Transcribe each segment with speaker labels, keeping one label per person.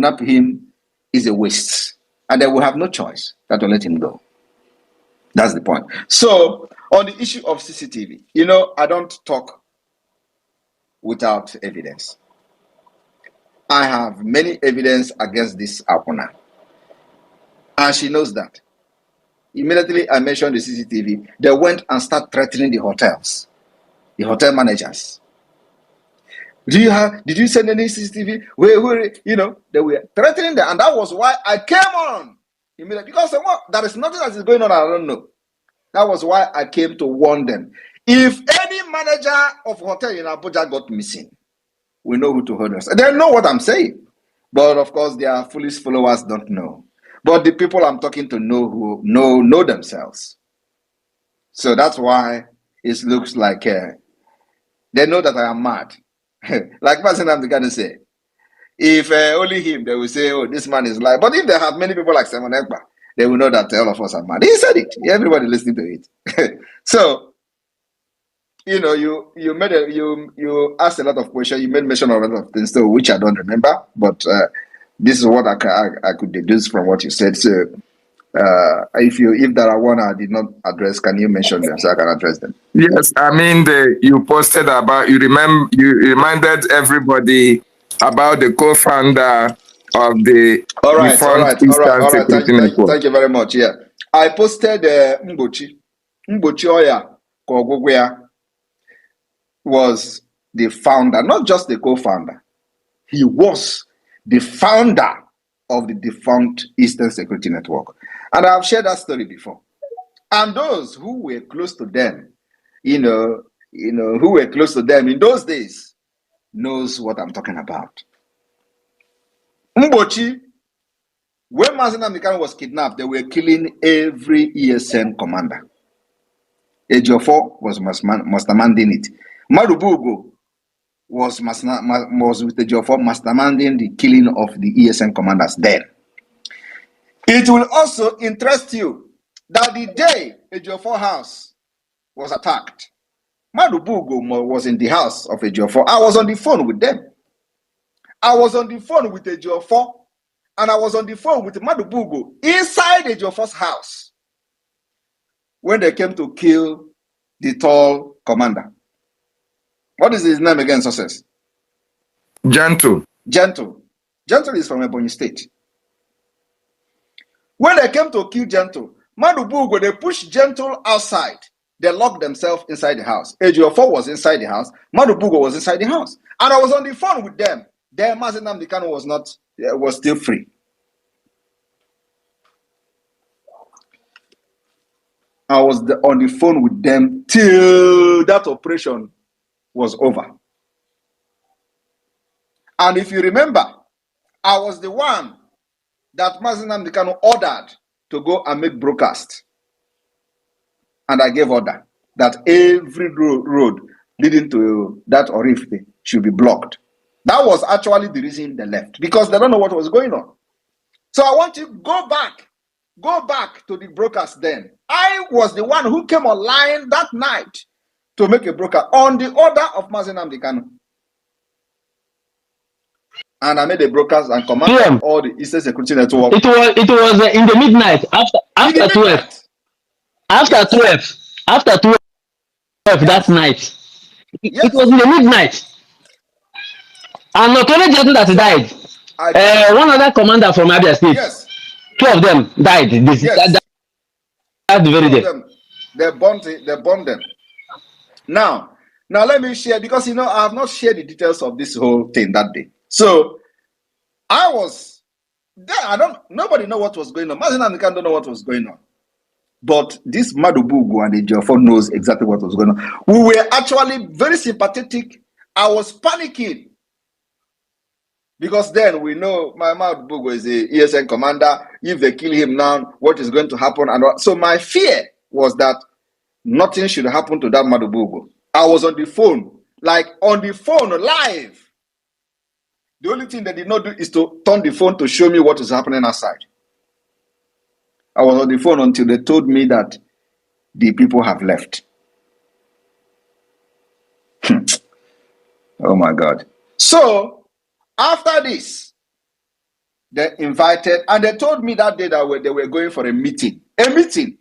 Speaker 1: kidnap him is a waste. And they will have no choice than to let him go. That's the point. So, on the issue of CCTV, I don't talk without evidence. I have many evidence against this Akuna. And she knows that. Immediately I mentioned the CCTV, they went and started threatening the hotels, the hotel managers. Did you send any CCTV? Where, they were threatening them. And that was why I came on immediately. Because there is nothing that is going on, I don't know. That was why I came to warn them. If any manager of hotel in Abuja got missing, we know who to hold us. They know what I'm saying. But of course, their foolish followers don't know. But the people I'm talking to know themselves. So that's why it looks like they know that I am mad. Like Mazen Amdekano say, if only him, they will say, oh, this man is lying. But if they have many people like Simon Ekpa, they will know that all of us are mad. He said it. Everybody listening to it. So, you asked a lot of questions. You made mention of a lot of things, so which I don't remember. But this is what I could deduce from what you said. So, if there are one I did not address, can you mention them so I can address them?
Speaker 2: Yes, I mean you posted about you reminded everybody about the co-founder of the
Speaker 1: All right. Thank you very much. Yeah, I posted Mbochi Oya Kogugwea was the founder, not just the co-founder. He was the founder of the defunct Eastern Security Network. And I've shared that story before. And those who were close to them, who were close to them in those days, knows what I'm talking about. Mbochi, when Mazen Amdekano was kidnapped, they were killing every ESN commander. Ejiofor was masterminding it. Madubugo was with Ejiofor masterminding the killing of the ESN commanders then. It will also interest you that the day Ejiofor house was attacked, Madubugo was in the house of Ejiofor. I was on the phone with them. I was on the phone with Ejiofor, and I was on the phone with Madubugo inside Ejiofor's house when they came to kill the tall commander. What is his name again, Success?
Speaker 2: Gentle.
Speaker 1: Gentle is from Ebonyi State. When they came to kill Gentle, Madubugo, they pushed Gentle outside. They locked themselves inside the house. Ejiofor was inside the house. Madubugo was inside the house. And I was on the phone with them. Then Mazen Amdekano was still free. I was on the phone with them till that operation was over. And if you remember, I was the one that Mazen Amdekano ordered to go and make broadcast. And I gave order that every road leading to that Orifte should be blocked. That was actually the reason they left, because they don't know what was going on. So I want you to go back to the broadcast then. I was the one who came online that night to make a broadcast on the order of Mazen Amdekano. And I made a broadcast and commanded all the Eastern Security Network.
Speaker 3: It was in the midnight after 12. After 12 that night. It was in the midnight. And not only Gentle that died. One other commander from Abia State.
Speaker 1: Yes.
Speaker 3: 2 of them died. That very day.
Speaker 1: They bombed them. Now let me share, because I have not shared the details of this whole thing that day. So I was there. Nobody know what was going on. Mazen Amdekano don't know what was going on. But this Madubugo and Ejiofor knows exactly what was going on. We were actually very sympathetic. I was panicking. Because then we know my Madubugo is a ESN commander. If they kill him now, what is going to happen? And so my fear was that nothing should happen to that Madubugo. I was on the phone, live. The only thing they did not do is to turn the phone to show me what is happening outside. I was on the phone until they told me that the people have left. Oh my God. So, after this, They invited, and they told me that day that they were going for a meeting. A meeting.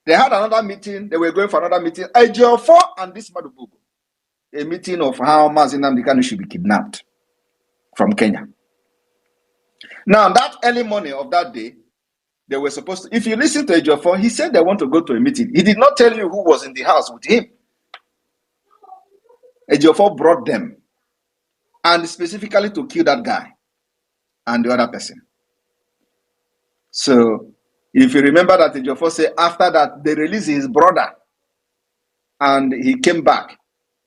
Speaker 1: They had another meeting. They were going for another meeting. Ejiofor and this Madubugu. A meeting of how Mazi Nnamdi Kanu should be kidnapped from Kenya. Now, that early morning of that day, they were supposed to, if you listen to Ejiofor, he said they want to go to a meeting. He did not tell you who was in the house with him. Ejiofor brought them, and specifically to kill that guy and the other person. So, if you remember that Ejiofor said after that, they released his brother, and he came back,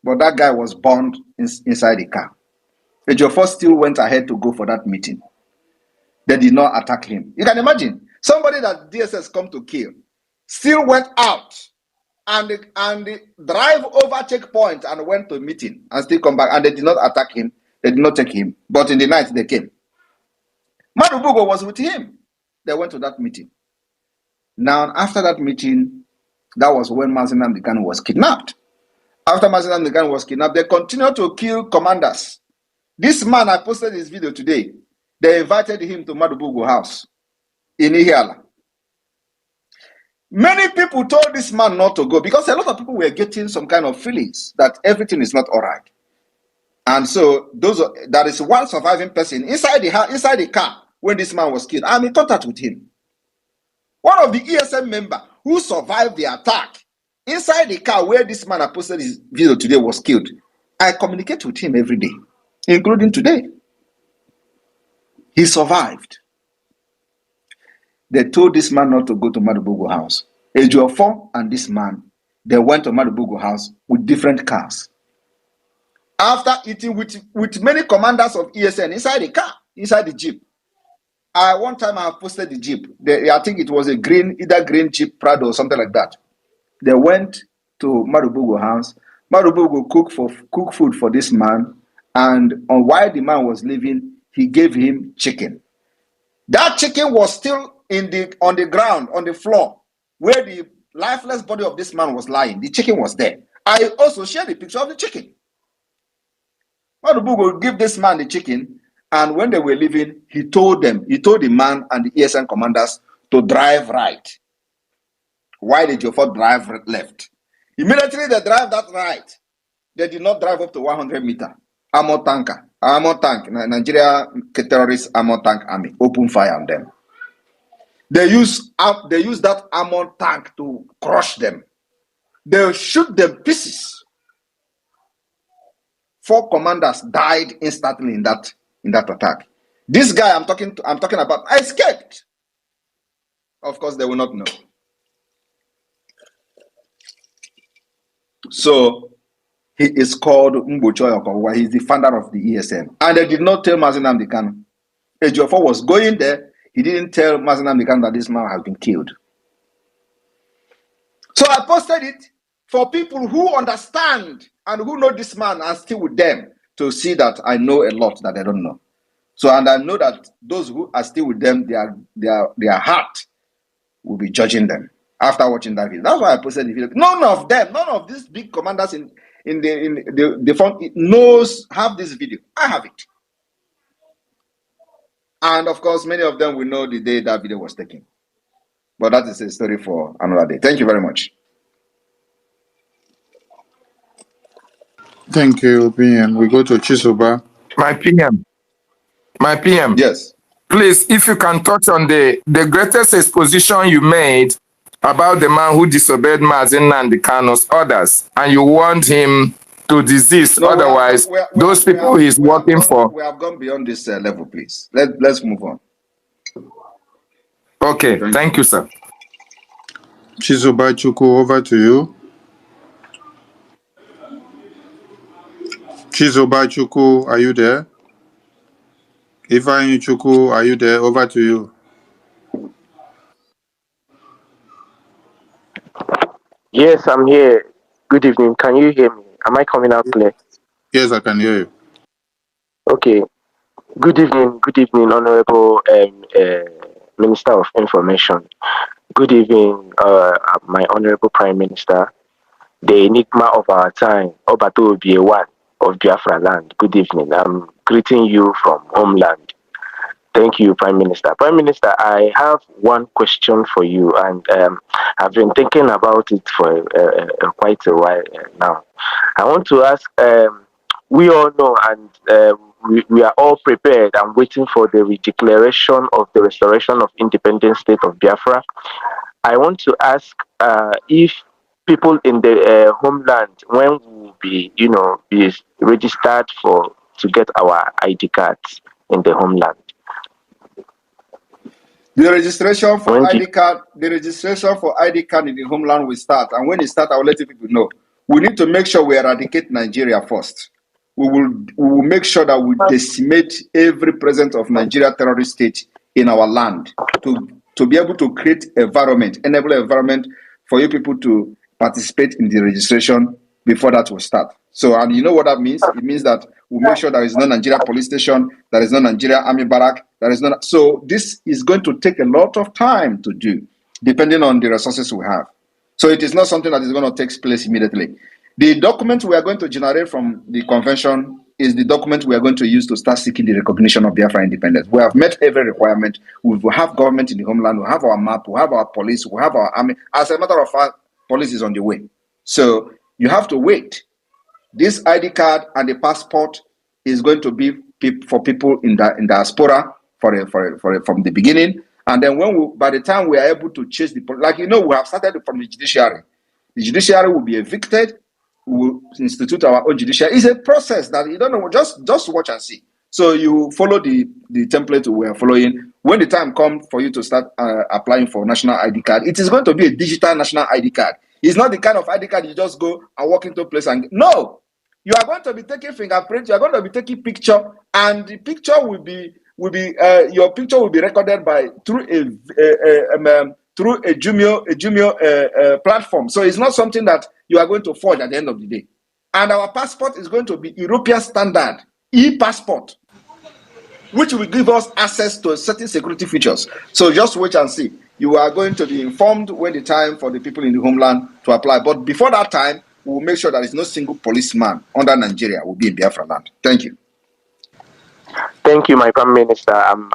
Speaker 1: but that guy was burned inside the car. Ejiofor still went ahead to go for that meeting. They did not attack him. You can imagine, somebody that DSS come to kill still went out and drive over checkpoint and went to a meeting and still come back, and they did not attack him. They did not take him. But in the night, they came. Madubugo was with him. They went to that meeting. Now, after that meeting, that was when Mazi Nnamdi Kanu was kidnapped. After Mazi Nnamdi Kanu was kidnapped, they continued to kill commanders. This man, I posted this video today. They invited him to Madubugu house in Ihiala. Many people told this man not to go because a lot of people were getting some kind of feelings that everything is not all right. And so there is one surviving person inside the car when this man was killed. I'm in contact with him. One of the ESM members who survived the attack inside the car where this man I posted his video today was killed. I communicate with him every day, including today. He survived. They told this man not to go to Madubugu house. Ejiofor and this man, they went to Madubugu house with different cars. After eating with many commanders of ESN inside the car, inside the jeep. One time I posted the jeep. I think it was either green Jeep Prado or something like that. They went to Madubugu house. Madubugu cooked food for this man, and while the man was leaving, he gave him chicken. That chicken was still on the ground, on the floor, where the lifeless body of this man was lying. The chicken was there. I also shared the picture of the chicken. Madubugu gave this man the chicken, and when they were leaving, he told the man and the ESN commanders to drive right. Why did Ejiofor drive left? Immediately they drive that right. They did not drive up to 100 meters. Armor tank, Nigeria terrorist armor tank army, open fire on them. They use that armor tank to crush them. They shoot them pieces. 4 commanders died instantly in that attack. This guy I'm talking about escaped. Of course, they will not know. So he is called Mbocho Yokowa. He's the founder of the ESM. And they did not tell Mazi Nnamdi Kanu. Ejiofor was going there. He didn't tell Mazi Nnamdi Kanu that this man has been killed. So I posted it for people who understand and who know this man and still with them to see that I know a lot that they don't know. So, and I know that those who are still with them, their heart will be judging them after watching that video. That's why I posted the video. None of these big commanders in the front have this video. I have it. And of course, many of them will know the day that video was taken. But that is a story for another day. Thank you very much.
Speaker 4: Thank you, opinion. We go to Chisoba.
Speaker 2: My PM.
Speaker 1: Yes.
Speaker 2: Please, if you can touch on the greatest exposition you made about the man who disobeyed Mazi Nnamdi Kanu's orders, and you warned him to desist. No, otherwise, those people he's working for.
Speaker 1: We have gone beyond this level, please. Let's move on.
Speaker 2: Okay, thank you, sir.
Speaker 4: Chisoba Chuku, over to you. Chisoba Chuku, are you there? Ifeanyi Chuku, are you there? Over to you.
Speaker 5: Yes, I'm here. Good evening. Can you hear me? Am I coming out clear?
Speaker 4: Yes, I can hear you.
Speaker 5: Okay. Good evening, Honorable Minister of Information. Good evening, my Honorable Prime Minister, the enigma of our time, Obato Obiewan of Biafra land. Good evening. I'm greeting you from homeland. Thank you, Prime Minister. Prime Minister, I have one question for you, and I've been thinking about it for quite a while now. I want to ask, we all know, and we are all prepared and waiting for the declaration of the restoration of independent state of Biafra. I want to ask if people in the homeland, when we will be, be registered to get our ID cards in the homeland.
Speaker 1: The registration for ID card in the homeland will start, and when it starts, I will let people know. We need to make sure we eradicate Nigeria first. We will make sure that we decimate every presence of Nigeria terrorist state in our land to be able to create enable environment for you people to participate in the registration before that will start. So, and you know what that means? It means that we'll make sure there is no Nigeria police station, there is no Nigeria army barrack, there is no. So this is going to take a lot of time to do, depending on the resources we have. So it is not something that is going to take place immediately. The document we are going to generate from the convention is the document we are going to use to start seeking the recognition of Biafra independence. We have met every requirement. We will have government in the homeland. We have our map. We have our police. We have our army. As a matter of fact, police is on the way. So you have to wait. This ID card and the passport is going to be for people in diaspora from the beginning. And then by the time we are able to chase we have started from the judiciary. The judiciary will be evicted. We will institute our own judiciary. It's a process that you don't know. Just watch and see. So you follow the template we are following. When the time comes for you to start applying for national ID card, it is going to be a digital national ID card. It's not the kind of ID card you just go and walk into a place and no. You are going to be taking fingerprint. You are going to be taking picture, and the picture will be your picture will be recorded through a Jumio platform. So it's not something that you are going to forge at the end of the day. And our passport is going to be European standard e-passport, which will give us access to certain security features. So just wait and see. You are going to be informed when the time for the people in the homeland to apply. But before that time, we will make sure there is no single policeman under Nigeria will be in Biafra land. Thank you.
Speaker 5: Thank you, my Prime Minister. I'm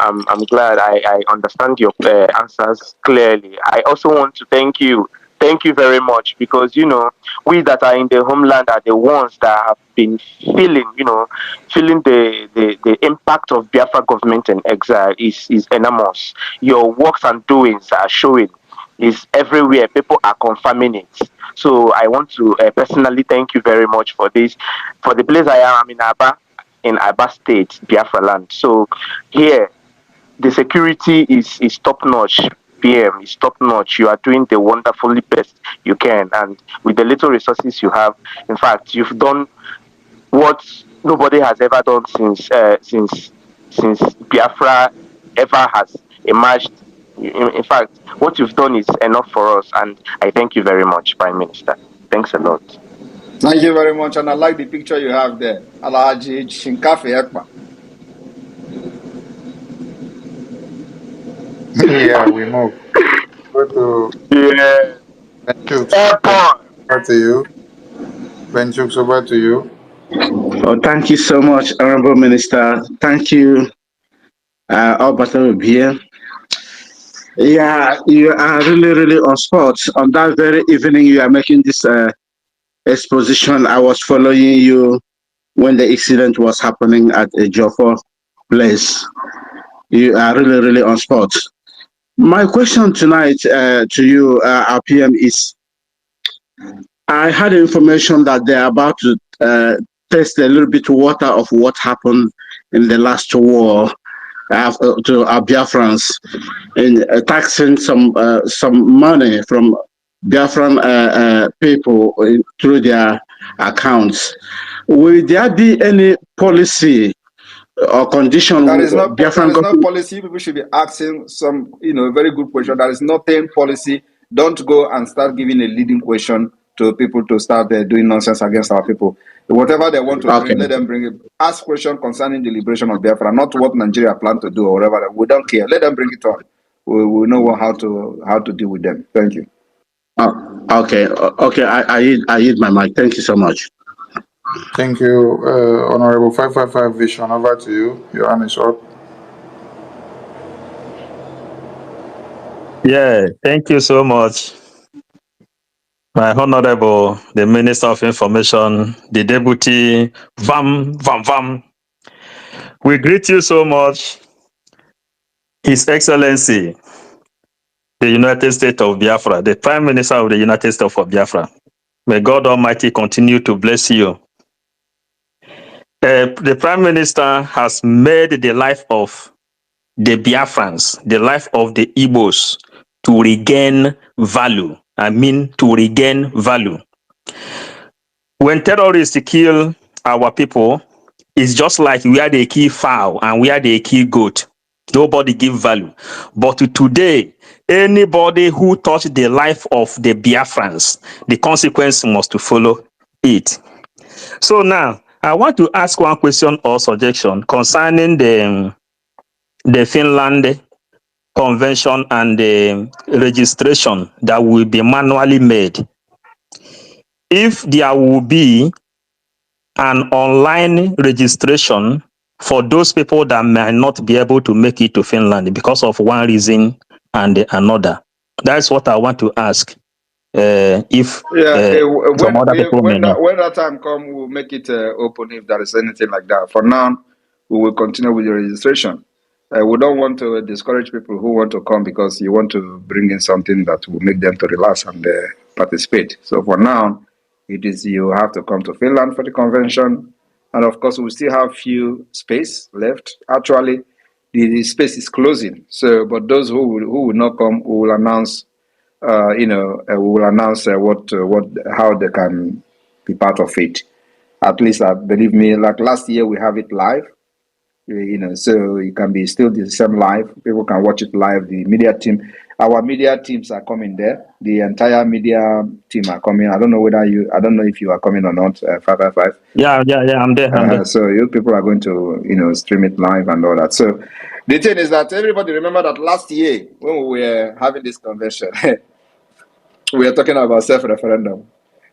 Speaker 5: glad I understand your answers clearly. I also want to thank you. Thank you very much, because we that are in the homeland are the ones that have been feeling the impact of Biafra government and exile is enormous. Your works and doings are showing. Is everywhere. People are confirming it. So I want to personally thank you very much for this. For the place I am, in Aba State, Biafra land. So here, the security is top notch. PM is top notch. You are doing the wonderfully best you can, and with the little resources you have, in fact, you've done what nobody has ever done since Biafra ever has emerged. In fact, what you've done is enough for us, and I thank you very much, Prime Minister. Thanks a lot.
Speaker 1: Thank you very much, and I like the picture you have there. Alhaji Shinkafi Ekpa.
Speaker 4: Yeah, we move. Go to Benchuk. Over to you. Benchuk, over to you.
Speaker 6: Oh, thank you so much, Honorable Minister. Thank you, all of here. Yeah, you are really on spot. On that very evening, you are making this exposition. I was following you when the accident was happening at a Joffa place. You are really on spot. My question tonight to you, our PM, is I had information that they're about to test a little bit water of what happened in the last war to our Biafrans in taxing some money from Biafran people through their accounts. Will there be any policy or condition?
Speaker 1: There is no policy. People should be asking some, very good question. There is nothing policy. Don't go and start giving a leading question to people to start doing nonsense against our people. Whatever they want to bring, let them bring it. Ask questions concerning the liberation of Biafra, not what Nigeria plan to do or whatever. We don't care. Let them bring it on. We know how to deal with them. Thank you.
Speaker 6: Okay. I yield my mic. Thank you so much.
Speaker 4: Thank you, Honorable 555 Vision. Over to you. Your hand is up.
Speaker 7: Yeah, thank you so much, my Honorable, the Minister of Information, the Deputy, Vam. We greet you so much, His Excellency, the United States of Biafra, the Prime Minister of the United States of Biafra. May God Almighty continue to bless you. The Prime Minister has made the life of the Biafrans, the life of the Igbos, to regain value. I mean, to regain value. When terrorists kill our people, it's just like where they kill fowl and where they kill goat. Nobody give value. But today, anybody who touch the life of the Biafrans, the consequence must to follow it. So now, I want to ask one question or suggestion concerning the Finland Convention and the registration that will be manually made. If there will be an online registration for those people that may not be able to make it to Finland because of one reason and another. That's what I want to ask. If some other people may know.
Speaker 1: When that time come, we'll make it open if there is anything like that. For now, we will continue with the registration. We don't want to discourage people who want to come because you want to bring in something that will make them to relax and participate. So for now, it is you have to come to Finland for the convention. And of course, we still have few space left. Actually, the space is closing. So, but those who will not come, we will announce we will announce how they can be part of it. At least, believe me, like last year we have it live, so it can be still the same live. People can watch it live. The media team, our media teams are coming there. The entire media team are coming. I don't know if you are coming or not. 555.
Speaker 7: Yeah, I'm there.
Speaker 1: So you people are going to, stream it live and all that. So the thing is that everybody remember that last year when we were having this convention, we are talking about self-referendum.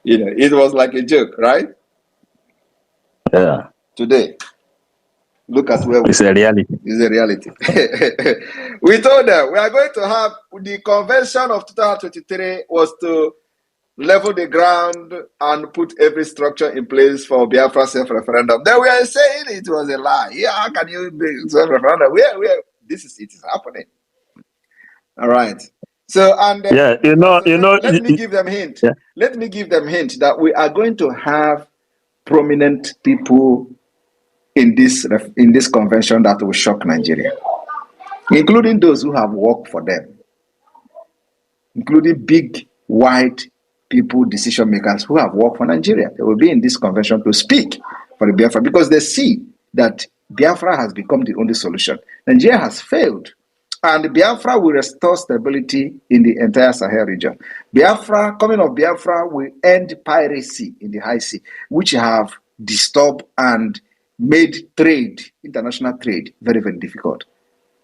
Speaker 1: It was like a joke, right?
Speaker 7: Yeah.
Speaker 1: Today, look at where
Speaker 7: it's a reality.
Speaker 1: It's a reality. We told them we are going to have the convention of 2023 was to level the ground and put every structure in place for Biafra self-referendum. Then we are saying it was a lie. Yeah, how can you be self-referendum? It is happening. All right. So let me give them a hint. Yeah. Let me give them a hint that we are going to have prominent people in this convention that will shock Nigeria, including those who have worked for them, including big white people, decision makers who have worked for Nigeria. They will be in this convention to speak for the Biafra because they see that Biafra has become the only solution. Nigeria has failed. And Biafra will restore stability in the entire Sahel region. Coming of Biafra will end piracy in the high sea, which have disturbed and made international trade, very, very difficult.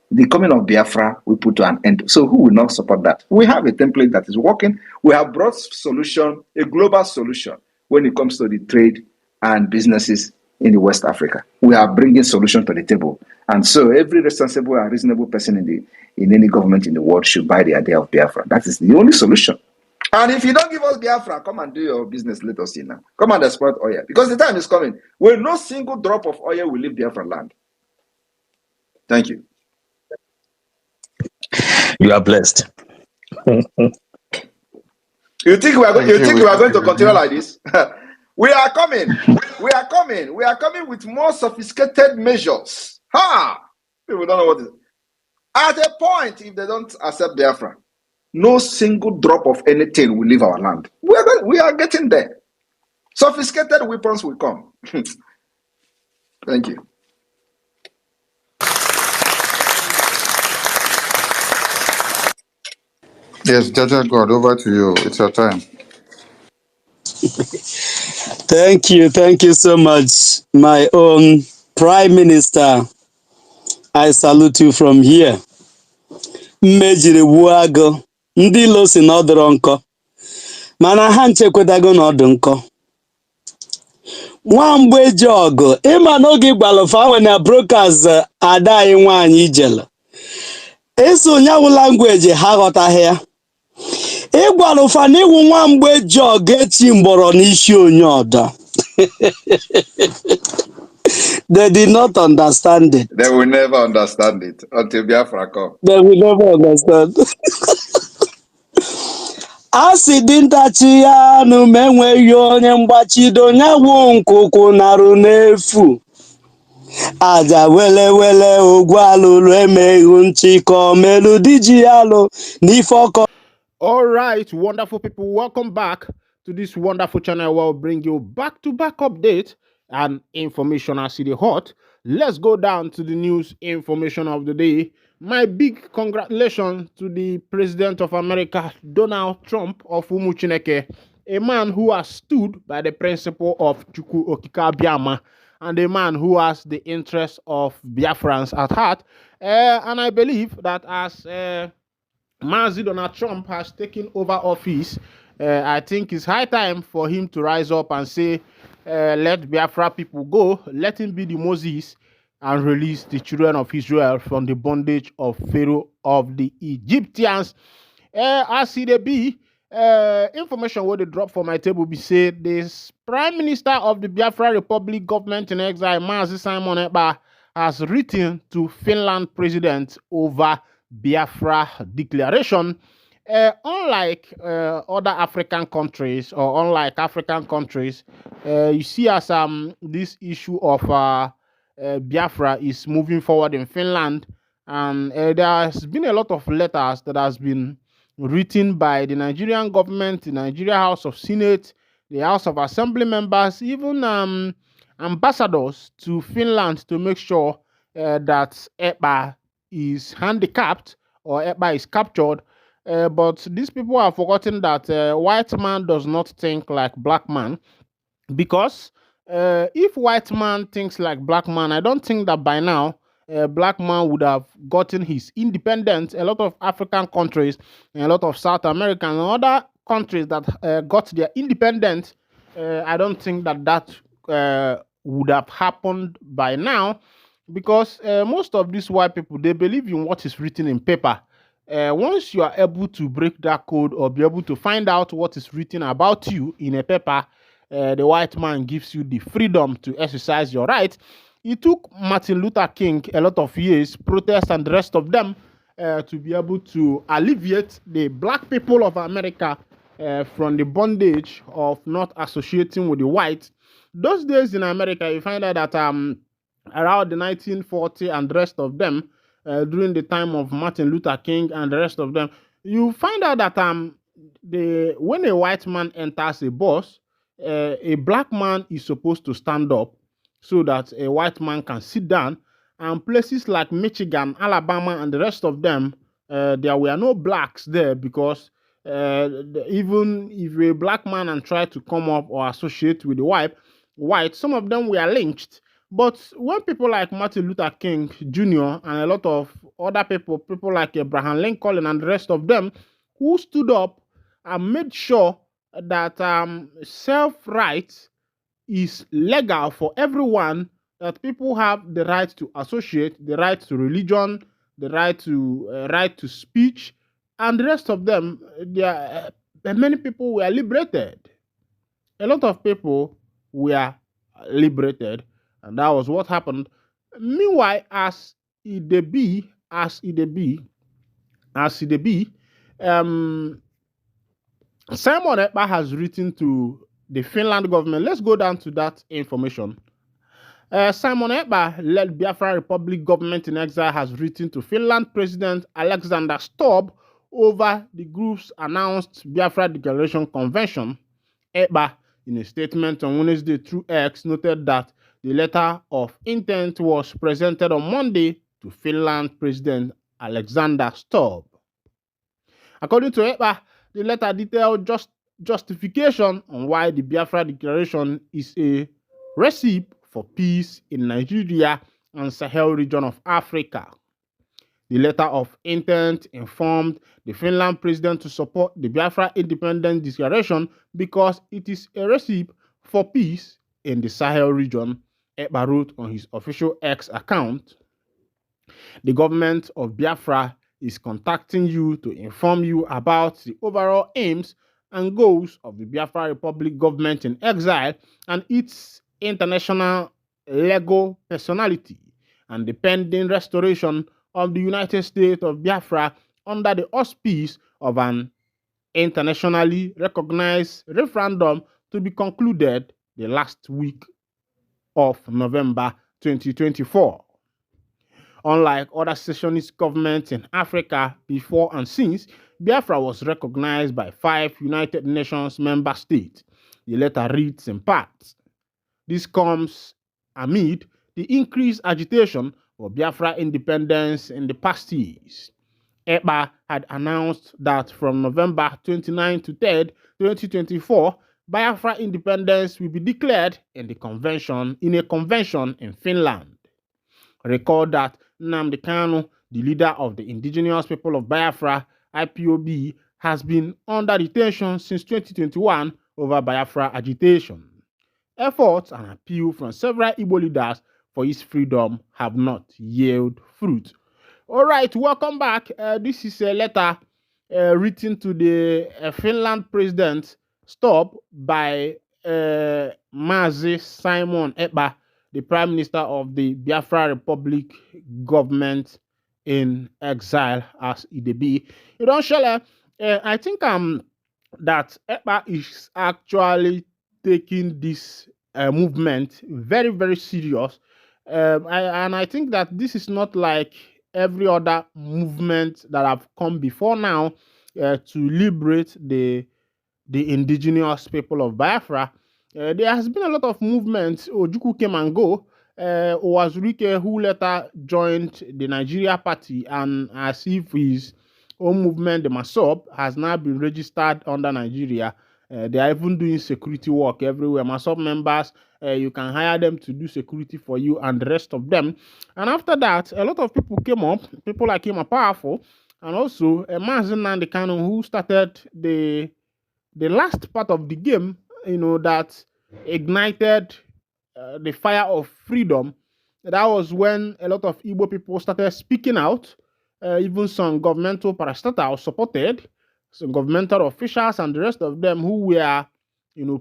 Speaker 1: The coming of Biafra will put an end. So who will not support that? We have a template that is working. We have brought a global solution when it comes to the trade and businesses in the West Africa. We are bringing solution to the table. And so every responsible and reasonable person in any government in the world should buy the idea of Biafra. That is the only solution. And if you don't give us Biafra, come and do your business, let us see now. Come and exploit oil. Because the time is coming where no single drop of oil will leave Biafra land. Thank you.
Speaker 7: You are blessed.
Speaker 1: You think we are going to continue like this? We are coming. We are coming with more sophisticated measures. People don't know what it is. At a point, if they don't accept Biafra, no single drop of anything will leave our land. We are getting there. Sophisticated weapons will come. Thank you.
Speaker 4: Yes, Jaja God, over to you. It's your time.
Speaker 8: Thank you so much, my own Prime Minister. I salute you from here. Mmejiri Buago, ndị ilo si na ọ dịrọ nkọ, mana ha nchekwetago na ọ dị nkọ. Nwamgbe eji ọgụ, ịma n'oge gbalụfa nwe na broadcast ada anyị nwaanyị ijele. eso nyawu language ha ghọtaghị ya. Ịgwara ụfa na iwu nwa mgbe ji ọga eti mgbọrọ n'isi onye ọdọ. They did not understand it.
Speaker 1: They will never understand it until Biafra come.
Speaker 8: They will never understand. A sị dintachi ya anụ ma enweghị onye mgbachido nyawu nkwụkwụ narụ n'efu. Aja wele wele ogwu alụrụ emeghị nchịkọ melu diji alụ n'ife ọkọ.
Speaker 9: All right, wonderful people, welcome back to this wonderful channel where we'll bring you back-to-back updates and information as it is hot. Let's go down to the news information of the day. My big congratulations to the President of America, Donald Trump of Umuchineke, a man who has stood by the principle of Chukwu Okike Abiama, and a man who has the interests of Biafrans at heart. And I believe that as Mazi Donald Trump has taken over office, I think it's high time for him to rise up and say, let Biafra people go, let him be the Moses and release the children of Israel from the bondage of Pharaoh of the Egyptians. As it be, information what they drop for my table be said, this Prime Minister of the Biafra Republic government in exile, Mazi Simon Ekpa, has written to Finland president over Biafra declaration. Unlike other African countries, or unlike African countries, you see as this issue of Biafra is moving forward in Finland, and there has been a lot of letters that has been written by the Nigerian government, the Nigeria House of Senate, the House of Assembly members, even ambassadors to Finland to make sure that Ekpa is handicapped or Ekpa is captured. But these people have forgotten that white man does not think like black man, because if white man thinks like black man, I don't think that by now black man would have gotten his independence. A lot of African countries and a lot of South American and other countries that got their independence, I don't think that would have happened by now, because most of these white people, they believe in what is written in paper. Once you are able to break that code or be able to find out what is written about you in a paper, the white man gives you the freedom to exercise your right. It took Martin Luther King a lot of years, protests and the rest of them, to be able to alleviate the black people of America from the bondage of not associating with the whites. Those days in America, you find out that around the 1940 and the rest of them, during the time of Martin Luther King and the rest of them, you find out that when a white man enters a bus, a black man is supposed to stand up so that a white man can sit down. And places like Michigan, Alabama, and the rest of them, there were no blacks there, because even if a black man and try to come up or associate with the white, some of them were lynched. But when people like Martin Luther King Jr. and a lot of other people like Abraham Lincoln and the rest of them, who stood up and made sure that self-rights is legal for everyone, that people have the right to associate, the right to religion, the right to speech, and the rest of them, many people were liberated. A lot of people were liberated, and that was what happened. Meanwhile, as it be, Simon Ekpa has written to the Finland government. Let's go down to that information. Simon Ekpa, led Biafra Republic government in exile, has written to Finland President Alexander Stubb over the group's announced Biafra Declaration Convention. Ekpa, in a statement on Wednesday through X, noted that the letter of intent was presented on Monday to Finland President Alexander Stubb. According to Ekpa, the letter detailed justification on why the Biafra Declaration is a recipe for peace in Nigeria and Sahel region of Africa. The letter of intent informed the Finland president to support the Biafra Independence Declaration because it is a recipe for peace in the Sahel region, Ekpa wrote on his official X account. The government of Biafra is contacting you to inform you about the overall aims and goals of the Biafra Republic government in exile and its international legal personality, and the pending restoration of the United States of Biafra under the auspice of an internationally recognized referendum to be concluded the last week of November 2024. Unlike other secessionist governments in Africa before and since, Biafra was recognized by 5 United Nations member states. The letter reads in part, this comes amid the increased agitation for Biafra independence in the past years. Ekpa had announced that from November 29 to 3rd, 2024, Biafra independence will be declared in a convention in Finland. Recall that Nnamdi Kanu, the leader of the indigenous people of Biafra, IPOB, has been under detention since 2021 over Biafra agitation. Efforts and appeal from several Igbo leaders for his freedom have not yielded fruit. All right, welcome back. This is a letter written to the Finland president, stopped by Mazi Simon Ekpa, the Prime Minister of the Biafra Republic government in exile, as it be. You don't share. I think that Ekpa is actually taking this movement very, very serious. I think that this is not like every other movement that have come before now to liberate the indigenous people of Biafra. There has been a lot of movements. Ojukwu came and go. Owazurike, who later joined the Nigeria party, and as if his own movement, the Masop, has now been registered under Nigeria. They are even doing security work everywhere. Masop members, you can hire them to do security for you and the rest of them. And after that, a lot of people came up. People like him are powerful. And also, Mazi Nnamdi Kanu, who started the last part of the game, that ignited the fire of freedom. That was when a lot of Igbo people started speaking out. Even some governmental parastatals supported, some governmental officials and the rest of them who were,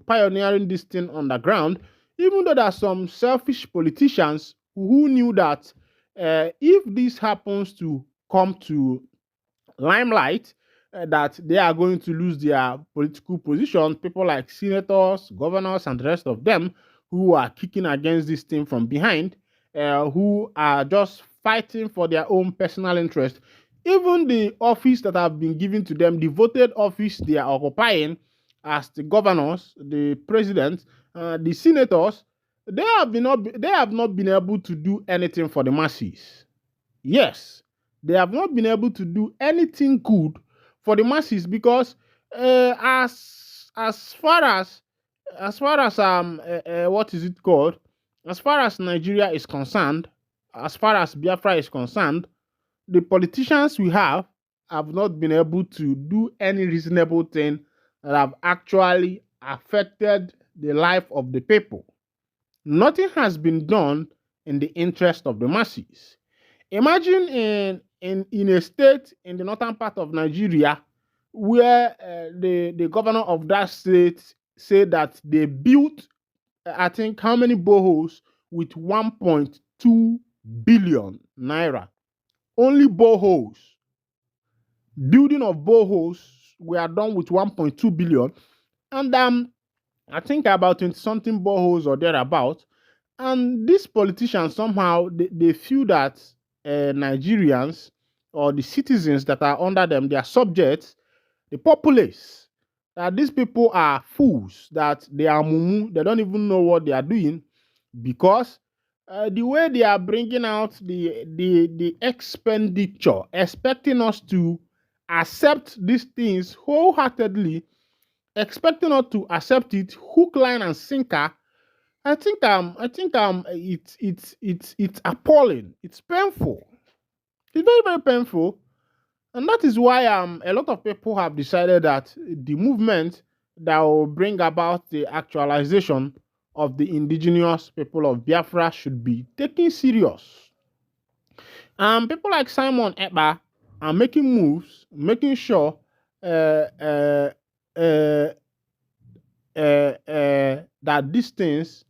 Speaker 9: pioneering this thing on the ground. Even though there are some selfish politicians who knew that if this happens to come to limelight, that they are going to lose their political position. People like senators, governors, and the rest of them who are kicking against this thing from behind, who are just fighting for their own personal interest. Even the office that have been given to them, the voted office they are occupying as the governors, the president, the senators, they have not been able to do anything for the masses. Yes, they have not been able to do anything good for the masses because as far as what is it called? As far as Nigeria is concerned, as far as Biafra is concerned, the politicians we have not been able to do any reasonable thing that have actually affected the life of the people. Nothing has been done in the interest of the masses. Imagine in a state in the northern part of Nigeria where the governor of that state said that they built, I think, how many boreholes with 1.2 billion naira. Only boreholes. Building of boreholes were done with 1.2 billion. And I think about 20-something boreholes or thereabout. And these politicians somehow, they feel that Nigerians or the citizens that are under them, their subjects, the populace, that these people are fools, that they are mumu, they don't even know what they are doing, because the way they are bringing out the expenditure, expecting us to accept these things wholeheartedly, expecting us to accept it hook, line, and sinker. I think it's appalling. It's painful. It's very, very painful. And that is why a lot of people have decided that the movement that will bring about the actualization of the indigenous people of Biafra should be taken serious. People like Simon Ekpa, are making moves, making sure that these things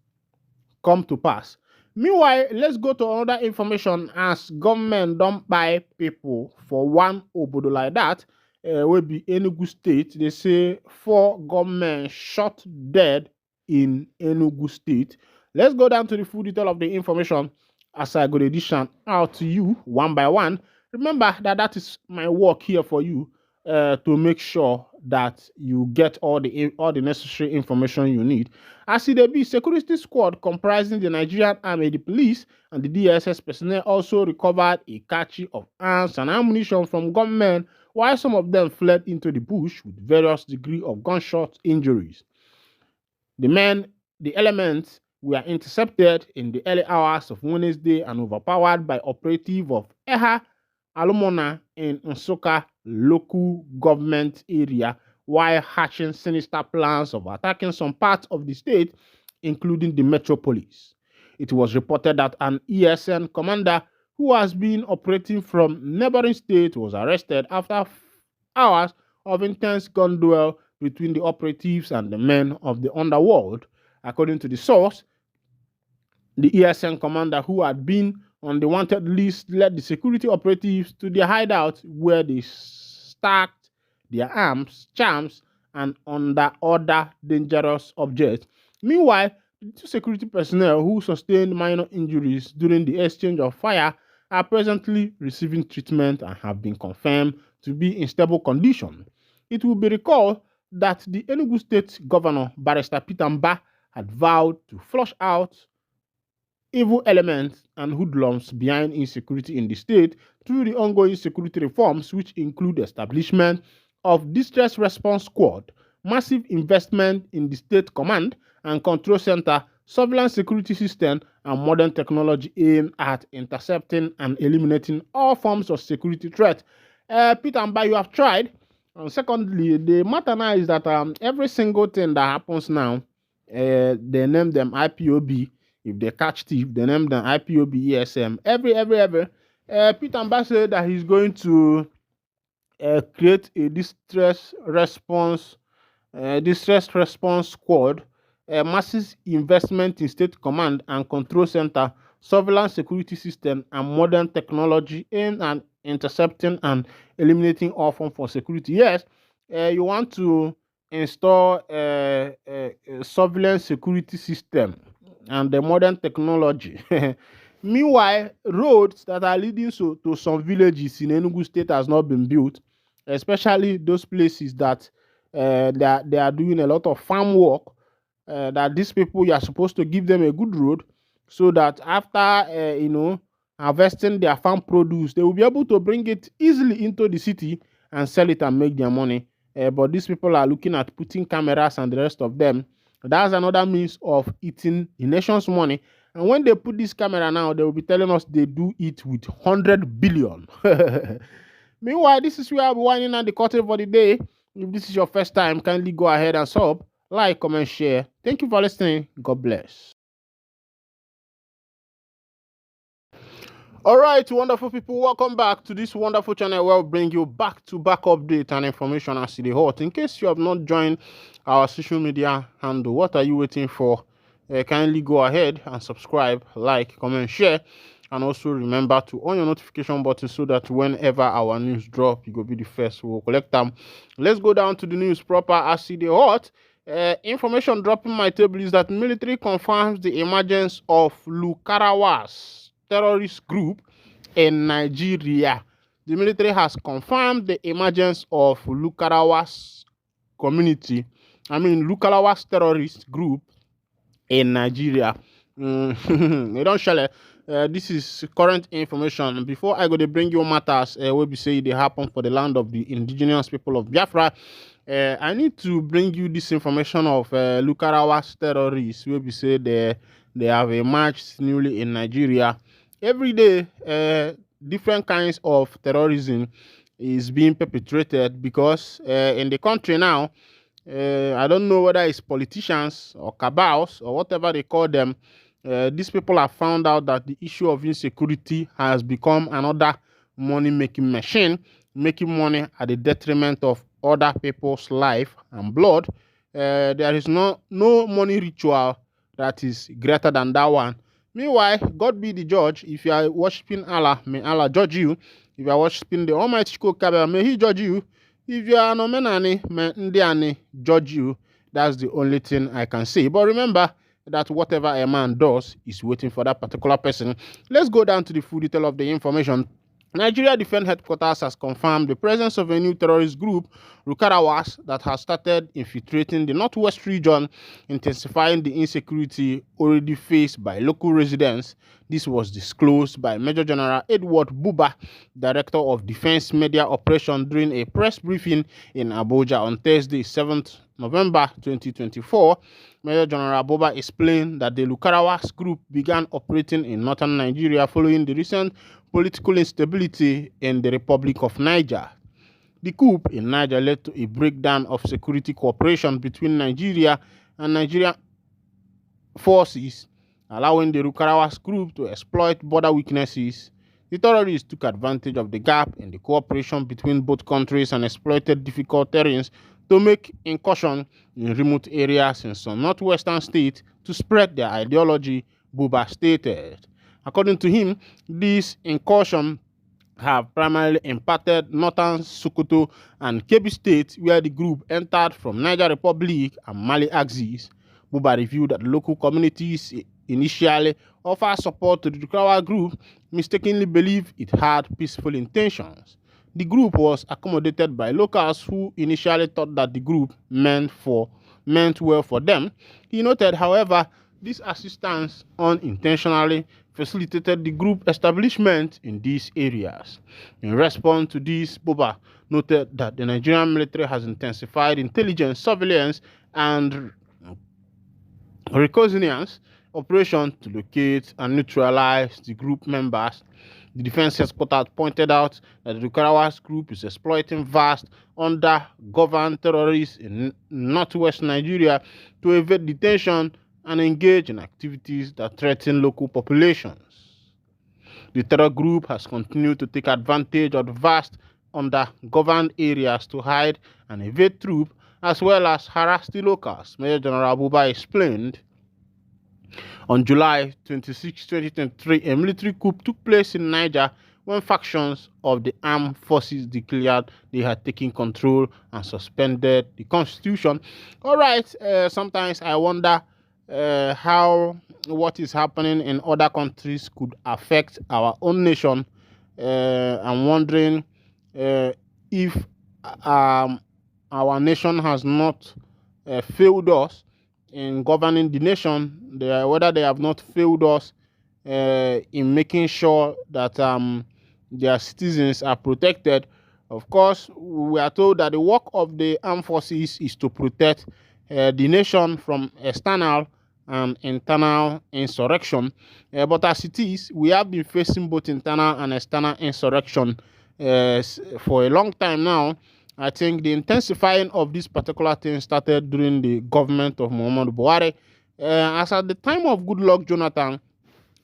Speaker 9: come to pass. Meanwhile, let's go to another information as government don't buy people for one obodo like that. Will be Enugu State. They say 4 government shot dead in Enugu State. Let's go down to the full detail of the information as I go to edition out to you one by one. Remember that is my work here for you to make sure that you get all the necessary information you need. As it be, security squad comprising the Nigerian Army, the police, and the DSS personnel also recovered a cache of arms and ammunition from gunmen, while some of them fled into the bush with various degrees of gunshot injuries. The elements were intercepted in the early hours of Wednesday and overpowered by operative of Eha Alumona in Nsukka local government area while hatching sinister plans of attacking some parts of the state, including the metropolis. It was reported that an ESN commander who has been operating from neighboring state was arrested after hours of intense gun duel between the operatives and the men of the underworld. According to the source, the ESN commander who had been on the wanted list led the security operatives to their hideout where they stacked their arms, charms, and other dangerous objects. Meanwhile, the 2 security personnel who sustained minor injuries during the exchange of fire are presently receiving treatment and have been confirmed to be in stable condition. It will be recalled that the Enugu State Governor, Barrister Peter Mba, had vowed to flush out evil elements and hoodlums behind insecurity in the state through the ongoing security reforms, which include establishment of distress response squad, massive investment in the state command and control center, surveillance security system, and modern technology aimed at intercepting and eliminating all forms of security threat. Peter Mba, you have tried. And secondly, the matter now is that every single thing that happens now, they name them IPOB. If they catch thief, they name them IPOB ESM. Every. Peter Mba said that he's going to create a distress response squad, massive investment in state command and control center, surveillance security system, and modern technology aimed at intercepting and eliminating all forms of security. Yes, you want to install a surveillance security system and the modern technology. Meanwhile, roads that are leading to some villages in Enugu State has not been built, especially those places that they are doing a lot of farm work. That these people, you are supposed to give them a good road so that after harvesting their farm produce, they will be able to bring it easily into the city and sell it and make their money. But these people are looking at putting cameras and the rest of them. That's another means of eating the nation's money. And when they put this camera now, they will be telling us they do it with 100 billion. Meanwhile, this is where I'll be winding down the curtain for the day. If this is your first time, kindly go ahead and sub, like, comment, share. Thank you for listening. God bless. All right, wonderful people, welcome back to this wonderful channel where we bring you back-to-back update and information as the hot. In case you have not joined our social media handle, what are you waiting for? Kindly go ahead and subscribe, like, comment, share, and also remember to on your notification button so that whenever our news drop, you go be the first. We'll collect them. Let's go down to the news proper as the hot. Information dropping my table is that military confirms the emergence of Lukarawas terrorist group in Nigeria. The military has confirmed the emergence of Lukarawas Lukarawas terrorist group in Nigeria. They don't share. This is current information. Before I go to bring you matters, where we say they happen for the land of the indigenous people of Biafra. I need to bring you this information of Lukarawas terrorists, where we say they have emerged newly in Nigeria. Every day, different kinds of terrorism is being perpetrated because in the country now, I don't know whether it's politicians or cabals or whatever they call them. These people have found out that the issue of insecurity has become another money-making machine, making money at the detriment of other people's life and blood. There is no money ritual that is greater than that one. Meanwhile, God be the judge. If you are worshiping Allah, may Allah judge you. If you are worshiping the Almighty Shukokaba, may He judge you. If you are no menani, may Ndiani judge you. That's the only thing I can say. But remember that whatever a man does is waiting for that particular person. Let's go down to the full detail of the information. Nigeria Defense Headquarters has confirmed the presence of a new terrorist group, Rukarawaz, that has started infiltrating the northwest region, intensifying the insecurity already faced by local residents. This was disclosed by Major General Edward Buba, Director of Defense Media Operations, during a press briefing in Abuja on Thursday, 7th November 2024. Major General Buba explained that the Rukarawaz group began operating in northern Nigeria following the recent political instability in the Republic of Niger. The coup in Niger led to a breakdown of security cooperation between Nigeria and Nigerian forces, allowing the Rukarawaz group to exploit border weaknesses. The terrorists took advantage of the gap in the cooperation between both countries and exploited difficult terrains to make incursion in remote areas in some northwestern states to spread their ideology, Buba stated. According to him, these incursions have primarily impacted northern Sokoto and Kebbi states, where the group entered from Niger Republic and Mali axis. Buba revealed that local communities initially offered support to the Rukawa group, mistakenly believed it had peaceful intentions. The group was accommodated by locals who initially thought that the group meant well for them. He noted, however, this assistance unintentionally facilitated the group establishment in these areas. In response to this, Buba noted that the Nigerian military has intensified intelligence, surveillance, and reconnaissance operations to locate and neutralize the group members. The defense headquarters pointed out that the Rukarawaz group is exploiting vast under-governed terrorists in northwest Nigeria to evade detention and engage in activities that threaten local populations. The terror group has continued to take advantage of the vast under-governed areas to hide and evade troops, as well as harass the locals, Major General Buba explained. On July 26, 2023, a military coup took place in Niger when factions of the armed forces declared they had taken control and suspended the constitution. All right, sometimes I wonder how what is happening in other countries could affect our own nation. I'm wondering if our nation has not failed us in governing the nation, whether they have not failed us in making sure that their citizens are protected. Of course, we are told that the work of the armed forces is to protect the nation from external and internal insurrection. But as it is, we have been facing both internal and external insurrection for a long time now. I think the intensifying of this particular thing started during the government of Muhammadu Buhari. As at the time of Goodluck Jonathan,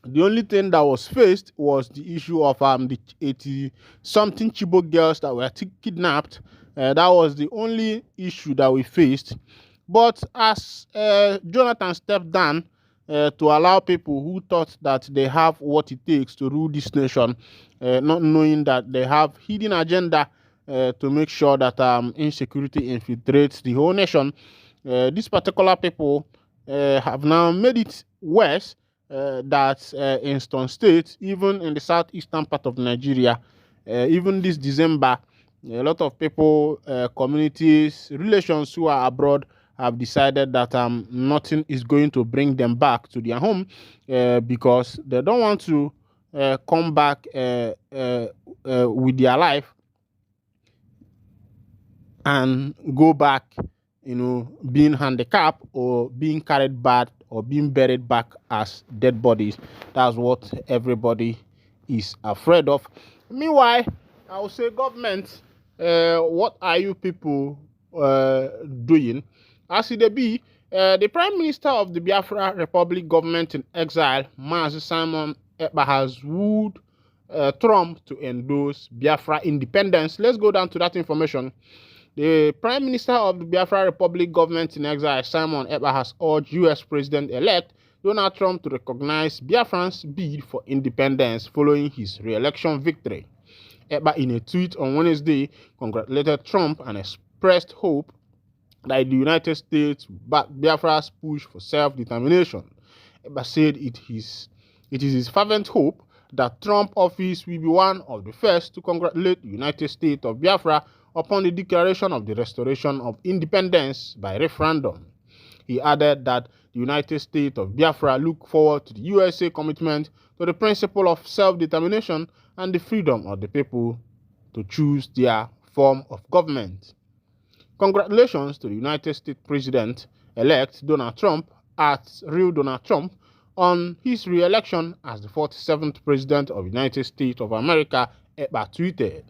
Speaker 9: the only thing that was faced was the issue of the 80-something Chibok girls that were kidnapped. That was the only issue that we faced. But as Jonathan stepped down to allow people who thought that they have what it takes to rule this nation, not knowing that they have hidden agenda to make sure that insecurity infiltrates the whole nation, these particular people have now made it worse. That in some states, even in the southeastern part of Nigeria, even this December, a lot of people, communities, relations who are abroad have decided that nothing is going to bring them back to their home because they don't want to come back with their life and go back, being handicapped or being carried back or being buried back as dead bodies. That's what everybody is afraid of. Meanwhile, I would say, government, what are you people doing? As it be, the Prime Minister of the Biafra Republic government in exile, Mazi Simon Ekpa, has wooed Trump to endorse Biafra independence. Let's go down to that information. The Prime Minister of the Biafra Republic government in exile, Simon Ekpa, has urged U.S. President-elect Donald Trump to recognize Biafran's bid for independence following his re-election victory. Ekpa, in a tweet on Wednesday, congratulated Trump and expressed hope that the United States back Biafra's push for self-determination. Ekpa said it is his fervent hope that Trump office will be one of the first to congratulate the United States of Biafra upon the declaration of the restoration of independence by referendum. He added that the United States of Biafra look forward to the USA commitment to the principle of self-determination and the freedom of the people to choose their form of government. Congratulations to the United States President-elect Donald Trump at Real Donald Trump on his re-election as the 47th President of the United States of America, Ekpa tweeted.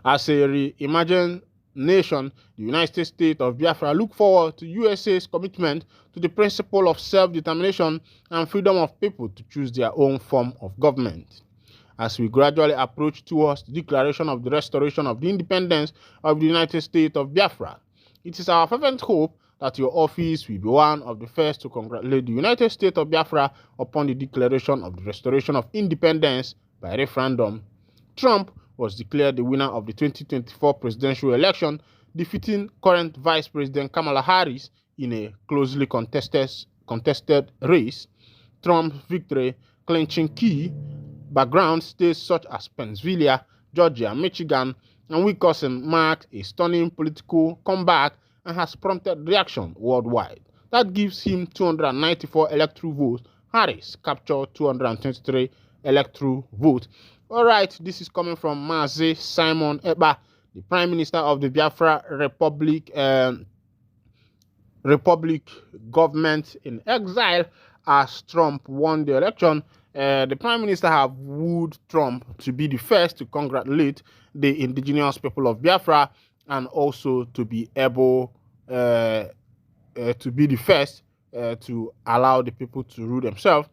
Speaker 9: As a re-emergent nation, the United States of Biafra look forward to USA's commitment to the principle of self-determination and freedom of people to choose their own form of government. As we gradually approach towards the declaration of the restoration of the independence of the United States of Biafra, it is our fervent hope that your office will be one of the first to congratulate the United States of Biafra upon the declaration of the restoration of independence by referendum. Trump was declared the winner of the 2024 presidential election, defeating current Vice President Kamala Harris in a closely contested race. Trump's victory clinching key background states such as Pennsylvania, Georgia, Michigan, and Wisconsin marked a stunning political comeback and has prompted reaction worldwide. That gives him 294 electoral votes. Harris captured 223 electoral votes. All right, this is coming from Mazi Simon Ekpa, the Prime Minister of the Biafra Republic government in exile, as Trump won the election. The Prime Minister have wooed Trump to be the first to congratulate the indigenous people of Biafra and also to be able to be the first to allow the people to rule themselves.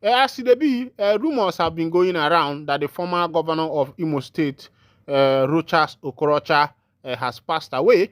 Speaker 9: As it be, rumors have been going around that the former governor of Imo State, Rochas Okorocha, has passed away,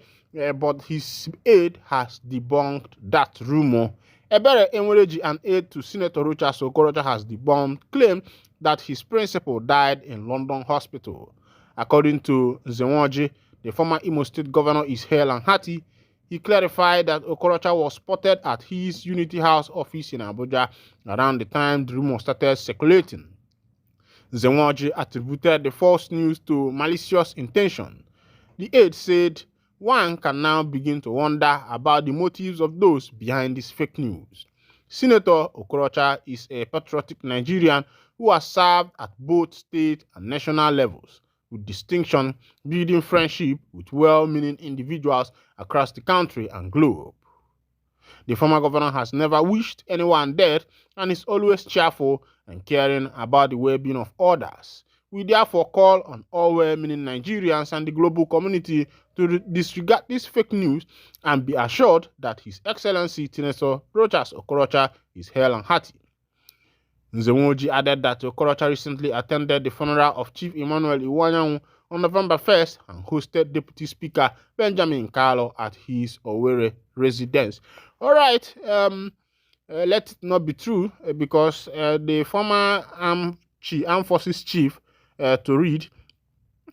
Speaker 9: but his aide has debunked that rumor. Ebere Enwereji, an aide to Senator Rochas Okorocha, has debunked claim that his principal died in London hospital. According to Nzenwoji, the former Imo State governor is hale and hearty. He clarified that Okorocha was spotted at his Unity House office in Abuja around the time the rumor started circulating. Nzenwoji attributed the false news to malicious intention. The aide said, "One can now begin to wonder about the motives of those behind this fake news." Senator Okorocha is a patriotic Nigerian who has served at both state and national levels with distinction, building friendship with well-meaning individuals across the country and globe. The former governor has never wished anyone dead and is always cheerful and caring about the well-being of others. We therefore call on all well-meaning Nigerians and the global community to disregard this fake news and be assured that His Excellency Senator Rochas Okorocha is hale and hearty. Nzenwoji added that Okorocha recently attended the funeral of Chief Emmanuel Iwanyanwu on November 1st and hosted Deputy Speaker Benjamin Kalu at his Owerri residence. All right, let it not be true because the former armed forces chief to read,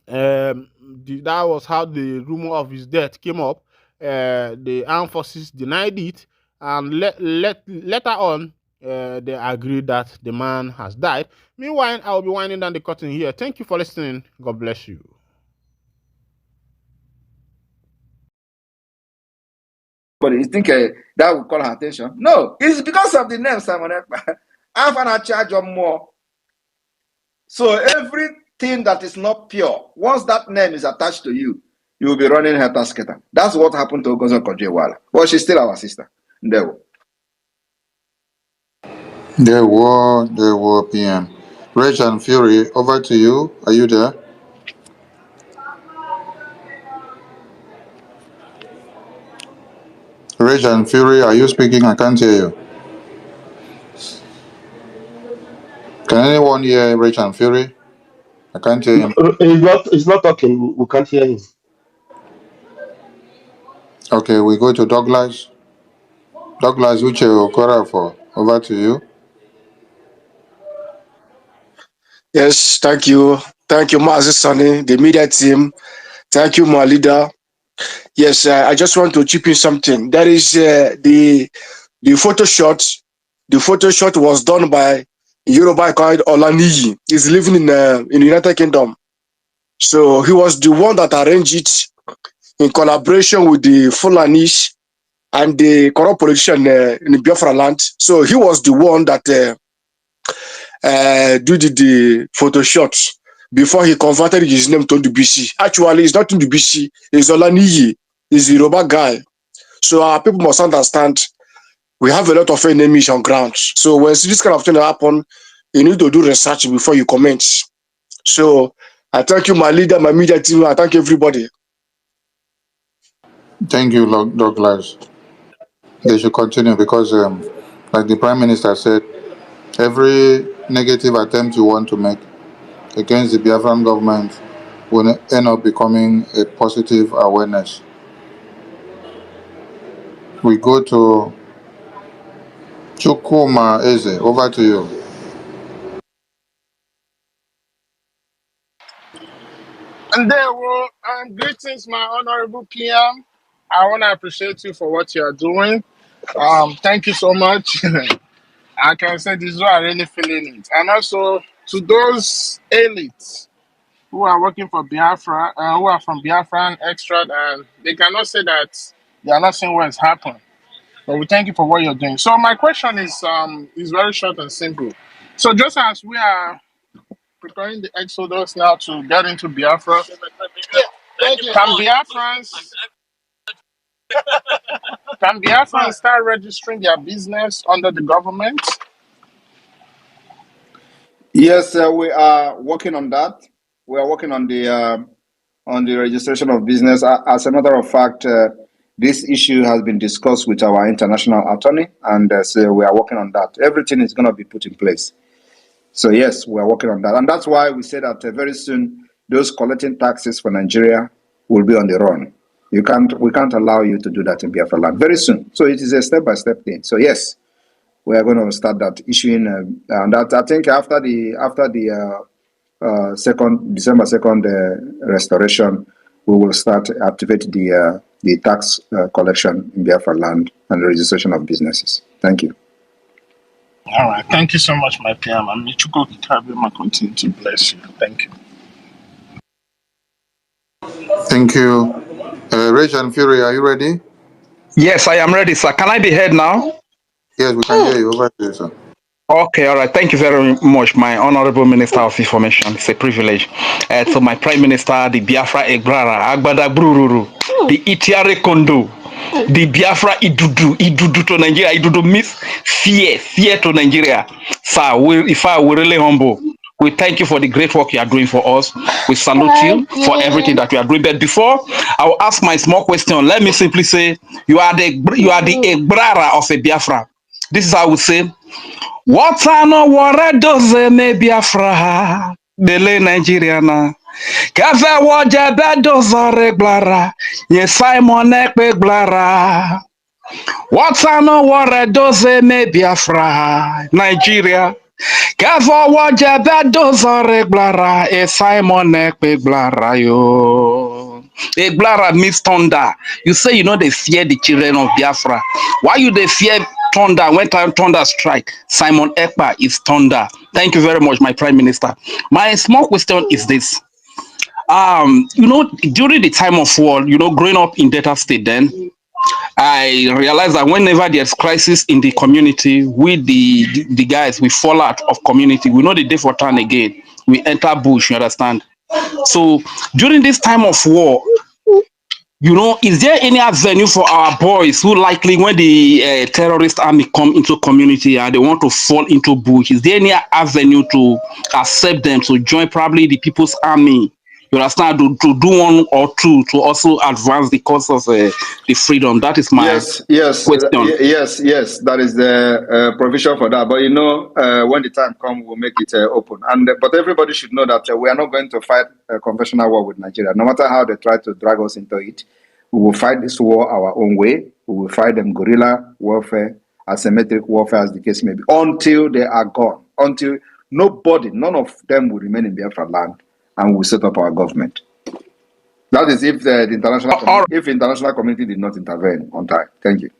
Speaker 9: that was how the rumor of his death came up. The armed forces denied it, and later on, they agreed that the man has died. Meanwhile, I will be winding down the curtain here. Thank you for listening. God bless you.
Speaker 1: But you think that would call her attention? No, it's because of the name Simon Ekpa. I'm gonna charge you more. So everything that is not pure, once that name is attached to you, you will be running her tasketer. That's what happened to Ogozo Kojewala. But she's still our sister. There
Speaker 4: were PM. Rage and Fury, over to you. Are you there? Rage and Fury, are you speaking? I can't hear you. Can Can anyone hear Rich and Fury? I can't hear him.
Speaker 5: He's not talking. We can't hear him.
Speaker 4: Okay, we go to Douglas. Douglas Uche Okora for. Over to you.
Speaker 10: Yes, thank you. Thank you, Mazi Sani, the media team. Thank you, my leader. Yes, I just want to chip in something. That is the photo shot. The photo shot was done by Yoruba called Olaniyi. He's living in the United Kingdom. So he was the one that arranged it in collaboration with the Fulanis and the corrupt politician in the Biafra land. So he was the one that did the photo shots before he converted his name to BC. Actually, it's not in BC. It's Olaniyi. He's a Yoruba guy. So our people must understand we have a lot of enemies on ground. So when this kind of thing happen, you need to do research before you comment. So I thank you, my leader, my media team. I thank everybody.
Speaker 4: Thank you, Douglas. They should continue because, like the Prime Minister said, every negative attempt you want to make against the Biafran government will end up becoming a positive awareness. We go to Chukuma Eze. Over to you.
Speaker 9: And there were greetings, my honorable PM. I want to appreciate you for what you are doing. Thank you so much. I can say this is what I really feeling it. And also to those elites who are working for Biafra, who are from Biafran extract, and they cannot say that they are not seeing what has happened. But we thank you for what you're doing. So my question is very short and simple. So just as we are preparing the exodus now to get into Biafra, can Biafrans start registering their business under the government?
Speaker 1: Yes, we are working on that. We are working on the registration of business. As a matter of fact, this issue has been discussed with our international attorney, and so we are working on that. Everything is going to be put in place. So yes, we are working on that, and that's why we say that very soon those collecting taxes for Nigeria will be on the run. We can't allow you to do that in Biafra land very soon. So it is a step-by-step thing. So yes, we are going to start that issuing, and that I think after the December 2nd restoration, we will start activate the tax collection in Biafra land and the registration of businesses. Thank you.
Speaker 9: All right. Thank you so much, my PM. I'm Michuko Kikabima. Continue to bless you. Thank you.
Speaker 4: Thank you. Rich and Fury, are you ready?
Speaker 11: Yes, I am ready, sir. Can I be heard now?
Speaker 4: Yes, we can hear you. Over to you, sir.
Speaker 11: Okay, all right. Thank you very much, my Honorable Minister of Information. It's a privilege. So my Prime Minister, the Biafra Egrara, Agbada Brururu, the Itiare Kondo, the Biafra Idudu to Nigeria. Idudu means fear to Nigeria. Sir, if I were really humble, we thank you for the great work you are doing for us. We salute you for everything that you are doing. But before I will ask my small question, let me simply say you are the Egrara of a Biafra. This is how I would say. Water no water does me Biafra, dele Nigeria na. Kafe waje bedozo reglara, ye Simon Ekpa glara. Water no water does me Biafra, Nigeria. Kafe waje bedozo reglara, ye Simon Ekpa glara yo. Eglara means thunder. You say you know they fear the children of Biafra. Why you they fear thunder when thunder strike? Simon Ekpa is thunder. Thank you very much, my Prime Minister. My small question is this. During the time of war, growing up in Delta State then, I realized that whenever there's crisis in the community, we the guys, we fall out of community. We know the day for turn again. We enter bush, you understand? So during this time of war, is there any avenue for our boys who likely when the terrorist army come into community and they want to fall into bush, is there any avenue to accept them to join probably the people's army You understand, to do one or two to also advance the cause of the freedom. That is my question.
Speaker 1: Yes. That is the provision for that. But when the time comes, we'll make it open. But everybody should know that we are not going to fight a conventional war with Nigeria. No matter how they try to drag us into it, we will fight this war our own way. We will fight them guerrilla warfare, asymmetric warfare, as the case may be, until they are gone. Until none of them will remain in Biafra land, and we'll set up our government. That is if the international community did not intervene on time. Thank you.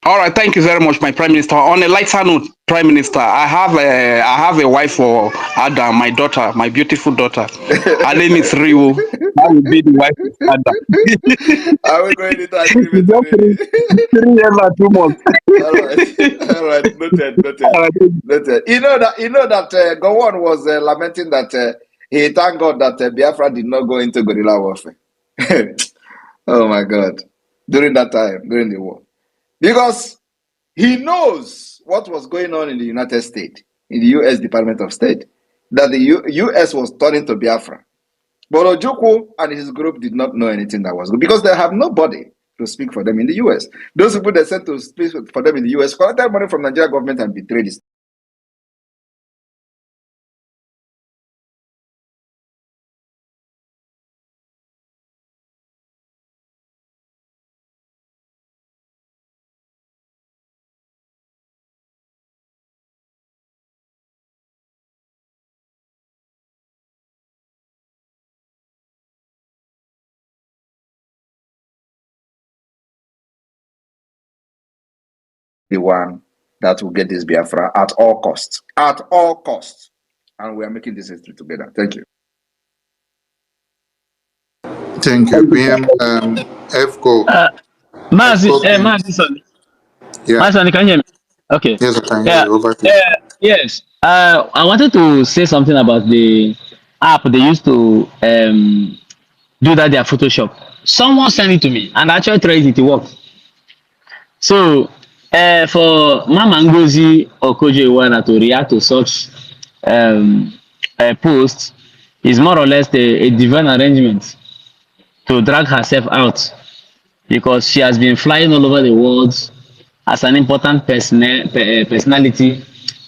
Speaker 11: All right, thank you very much, my Prime Minister. On a lighter note, Prime Minister, I have a wife for Ada, my daughter, my beautiful daughter. Her name is Rio. I will be the wife of Ada.
Speaker 1: Are we going into agreement
Speaker 11: today? 3 years and 2 months.
Speaker 1: All right. Noted. You know that Gowon was lamenting that he thanked God that Biafra did not go into guerrilla warfare. Oh my God! During that time, during the war. Because he knows what was going on in the United States, in the U.S. Department of State, that the U.S. was turning to Biafra. But Ojukwu and his group did not know anything that was good because they have nobody to speak for them in the U.S. Those people they sent to speak for them in the U.S. collected money from the Nigerian government and betrayed it. The one that will get this Biafra at all costs. At all costs. And we are making this history together. Thank you.
Speaker 4: Thank you. PM EFCO.
Speaker 3: Mazi, sorry.
Speaker 4: Yeah.
Speaker 3: Mazi, can you hear me? Okay.
Speaker 4: Yes, I can hear you. Over to you.
Speaker 3: Yes. I wanted to say something about the app they used to do that their Photoshop. Someone sent it to me and I actually tried it. It worked. So for Mama Ngozi Okoje-Iweala to react to such post is more or less a divine arrangement to drag herself out because she has been flying all over the world as an important personality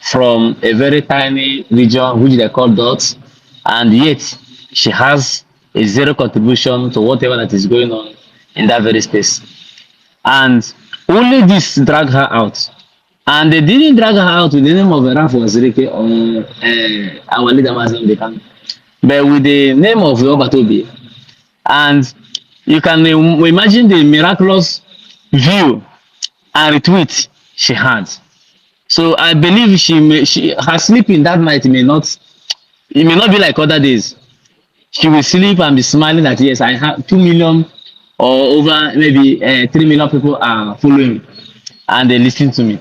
Speaker 3: from a very tiny region which they call dots, and yet she has a zero contribution to whatever that is going on in that very space. And only this drag her out. And they didn't drag her out with the name of Rafa Zirike or our leader Mazam Dekan, but with the name of Obatobi. And you can imagine the miraculous view and retweet she had. So I believe her sleeping that night may not be like other days. She will sleep and be smiling that yes, I have 2 million or over maybe 3 million people are following me and they listen to me.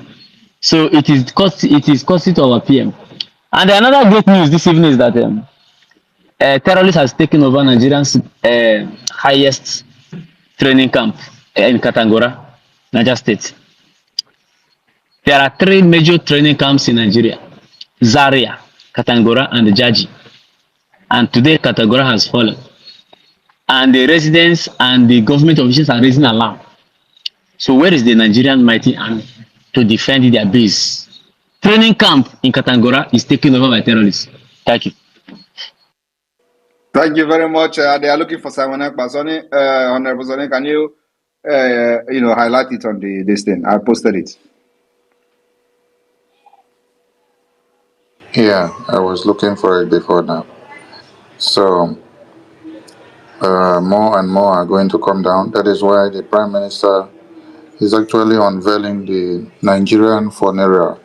Speaker 3: So it is costly to our PM. And another great news this evening is that terrorist has taken over Nigeria's highest training camp in Katangora, Niger State. There are 3 major training camps in Nigeria: Zaria, Katangora, and Jaji. And today Katangora has fallen. And the residents and the government officials are raising alarm. So where is the Nigerian mighty army to defend their base? Training camp in Katangora is taken over by terrorists. Thank you.
Speaker 1: Thank you very much. They are looking for Simon Ekpa. Honorable Sonny, can you highlight it on this thing? I posted it.
Speaker 4: Yeah, I was looking for it before now. So more and more are going to come down. That is why the Prime Minister is actually unveiling the Nigerian funeral.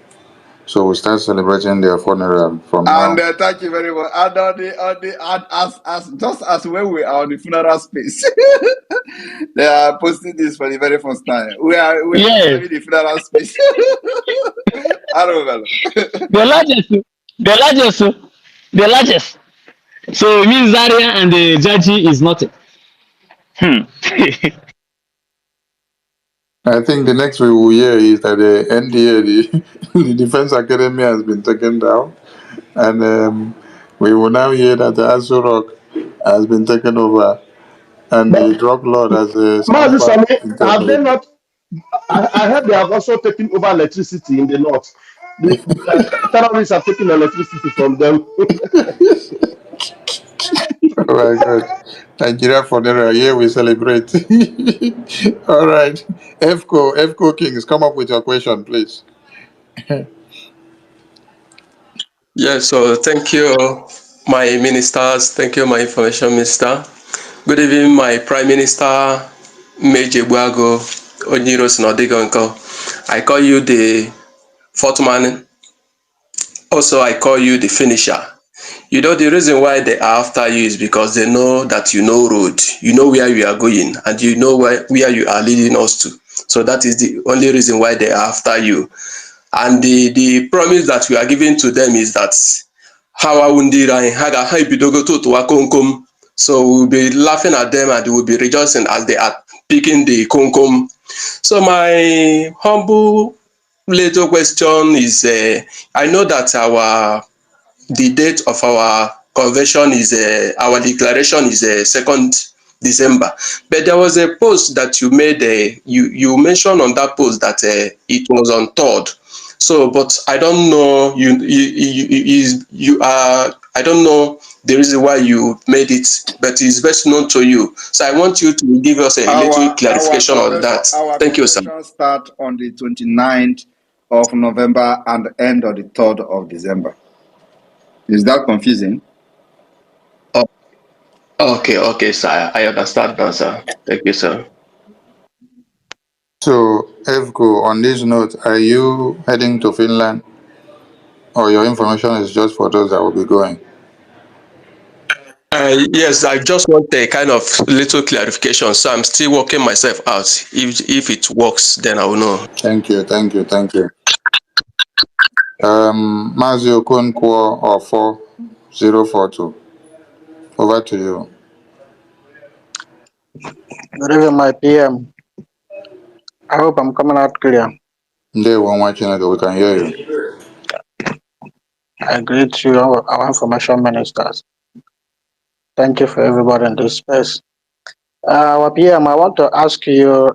Speaker 4: So we start celebrating their funeral from now.
Speaker 1: And thank you very much. And just as when we are on the funeral space, they are posting this for the very first time. We are having the funeral space. I don't know.
Speaker 3: The largest. So it means Zaria and the Jaji is nothing.
Speaker 4: I think the next we will hear is that the NDA, the Defense Academy, has been taken down, and we will now hear that the Aso Rock has been taken over, and
Speaker 10: But
Speaker 4: the drug lord has
Speaker 10: Mazi
Speaker 4: scampered
Speaker 10: Sani,
Speaker 4: into
Speaker 10: have they
Speaker 4: oblivion.
Speaker 10: not? I heard they have also taken over electricity in the north. The terrorists have taken electricity from them.
Speaker 4: Oh my God. Nigeria for Naira, here we celebrate. All right. FCO Kings, come up with your question, please.
Speaker 12: Yes, so thank you, my ministers. Thank you, my information minister. Good evening, my Prime Minister, Meje Buago, Onyiro Sinodigonko. I call you the fourth man. Also, I call you the finisher. You know, the reason why they are after you is because they know that you know road, you know where you are going, and you know where you are leading us to. So that is the only reason why they are after you. And the promise that we are giving to them is that how Wundira Haga Haibidogo to Wakonkom. So we'll be laughing at them and we'll be rejoicing as they are picking the Konkom. So my humble little question is I know that the date of our convention is our declaration is 2nd December. But there was a post that you made. You mentioned on that post that it was on 3rd. So, but I don't know. You are. I don't know the reason why you made it, but it's best known to you. So I want you to give us a little clarification on that. Thank you, sir.
Speaker 1: Convention start on the 29th of November and end on the 3rd of December. Is that confusing?
Speaker 12: Oh, okay, sir. I understand now, sir. Thank you, sir.
Speaker 4: So, FCO, on this note, are you heading to Finland, or your information is just for those that will be going?
Speaker 12: Yes, I just want a kind of little clarification. So I'm still working myself out. If it works, then I will know.
Speaker 4: Thank you. Mazi Okonkwo or 4042. Over to you.
Speaker 13: Good evening, my PM. I hope I'm coming out clear.
Speaker 4: Day one watching it, we can hear you.
Speaker 13: I greet you, our information ministers. Thank you for everybody in this space. Our PM, I want to ask you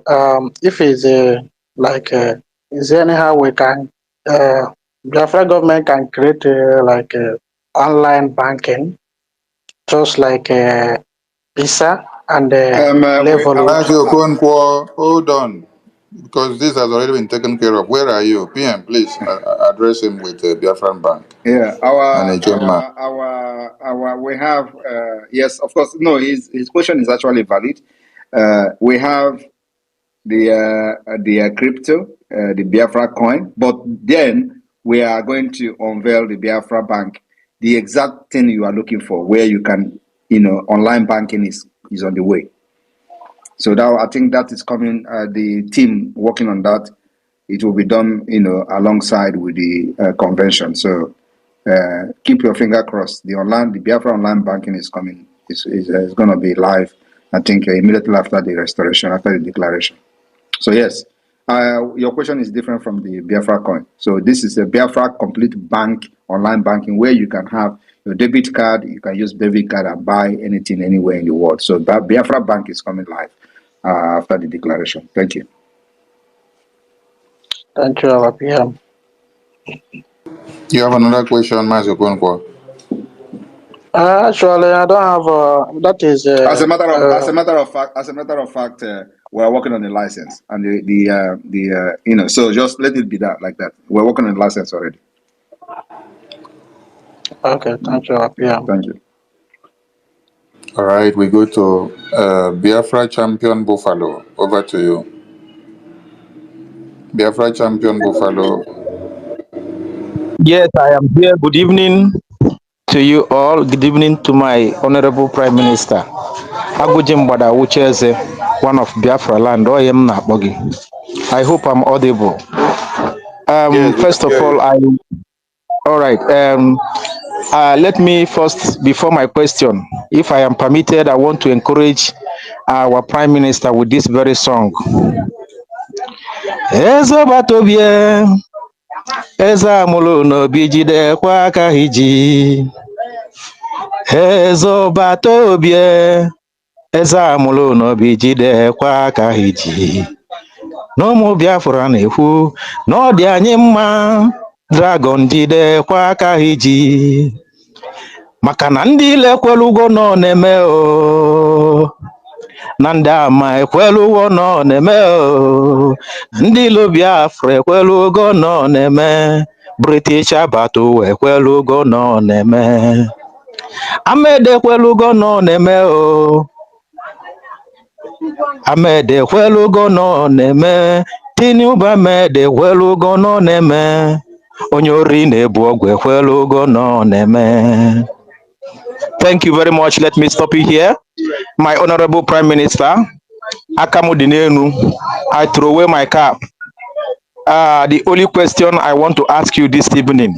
Speaker 13: if it's is there anyhow we can, Biafra government can create online banking, just like PISA and level.
Speaker 4: Mazi Okonkwo, hold on, because this has already been taken care of. Where are you? PM, please address him with Biafran Bank.
Speaker 1: Yeah,
Speaker 4: And a German.
Speaker 1: we have yes, of course. No, his question is actually valid. We have the crypto, the Biafra coin, but then we are going to unveil the Biafra Bank, the exact thing you are looking for, where you can, online banking is on the way. So that I think that is coming. The team working on that, it will be done, alongside with the convention. So keep your finger crossed. The Biafra online banking is coming. Is going to be live. I think immediately after the restoration, after the declaration. So yes, your question is different from the Biafra coin. So this is a Biafra complete bank, online banking, where you can have your debit card. You can use debit card and buy anything anywhere in the world. So that Biafra bank is coming live after the declaration. Thank you.
Speaker 13: Thank you, our PM.
Speaker 4: You have another question, Mazi Okonkwo?
Speaker 13: Actually, I don't have. That is.
Speaker 1: As a matter of fact, we're working on the license and so just let it be that like that. We're working on the license already.
Speaker 13: Okay, thank you, our PM.
Speaker 1: Thank you.
Speaker 4: All right, we go to Biafra champion Buffalo. Over to you. Biafra champion Buffalo.
Speaker 11: Yes, I am here. Good evening to you all. Good evening to my Honorable Prime Minister. Agujim Bada Ucheze, one of Biafra land. I hope I'm audible.
Speaker 4: Yes, we
Speaker 11: First
Speaker 4: can
Speaker 11: of
Speaker 4: hear
Speaker 11: all,
Speaker 4: you.
Speaker 11: all right. Let me first, before my question, if I am permitted, I want to encourage our Prime Minister with this very song. Ezobatobie, Eza Molo no Bijide Kwaka Hiji. Ezobatobie, Ezamulo no bijide kwa kahiji. No mu Biafra na-ekwu na ọ dị anyị mma, Dragon jide kwa kahiji. Maka na ndị ile ekwelugo nọ na-eme o, na ndị ama ekwelugo nọ na-eme o, ndị ilo Biafra ekwelugo nọ na-eme, British abato ekwelugo nọ na-eme, Ahmed ekwelugo nọ na-eme o, Ahmed ekwelugo nọ na-eme, Tinubu Ahmed ekwelugo nọ na-eme, onye ori na-ebu ọgwụ ekwelugo nọ na-eme. Thank you very much. Let me stop it here. My Honorable Prime Minister, Akamudinenu, I throw away my cap. The only question I want to ask you this evening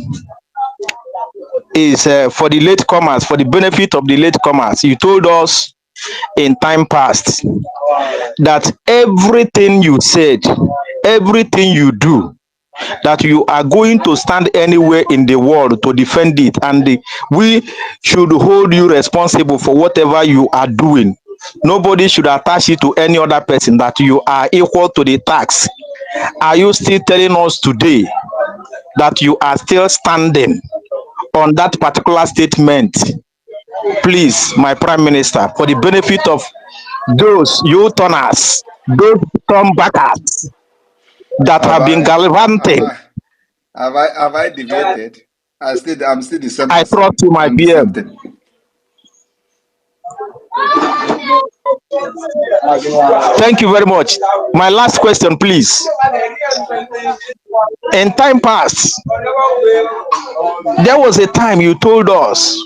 Speaker 11: is for the latecomers, for the benefit of the latecomers. You told us in time past that everything you said, everything you do, that you are going to stand anywhere in the world to defend it, and we should hold you responsible for whatever you are doing. Nobody should attach it to any other person, that you are equal to the tax. Are you still telling us today that you are still standing on that particular statement? Please, my Prime Minister, for the benefit of those U-turners, those turn-backers that have been gallivanting.
Speaker 1: Have I deviated? I'm still the same.
Speaker 11: I trust you, my PM. Thank you very much. My last question, please. In time past, there was a time you told us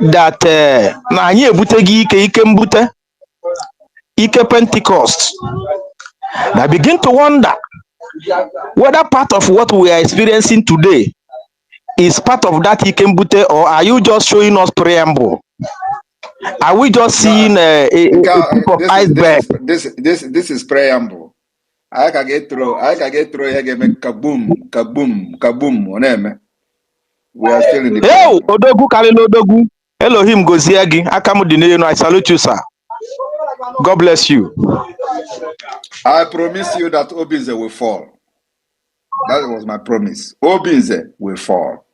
Speaker 11: that na anyị ebutegi ike mbute, ike Pentecost. I begin to wonder whether part of what we are experiencing today is part of that Ikembute, or are you just showing us preamble? Are we just seeing a tip of iceberg?
Speaker 1: This is preamble. I can get through. I can make kaboom, kaboom, kaboom. We are still in the.
Speaker 11: Hey, Odogu Kalilo Odogu. Elohim Goziagi. Akamudineno. I salute you, sir. God bless you.
Speaker 1: I promise you that Obinze will fall. That was my promise. Obinze will fall.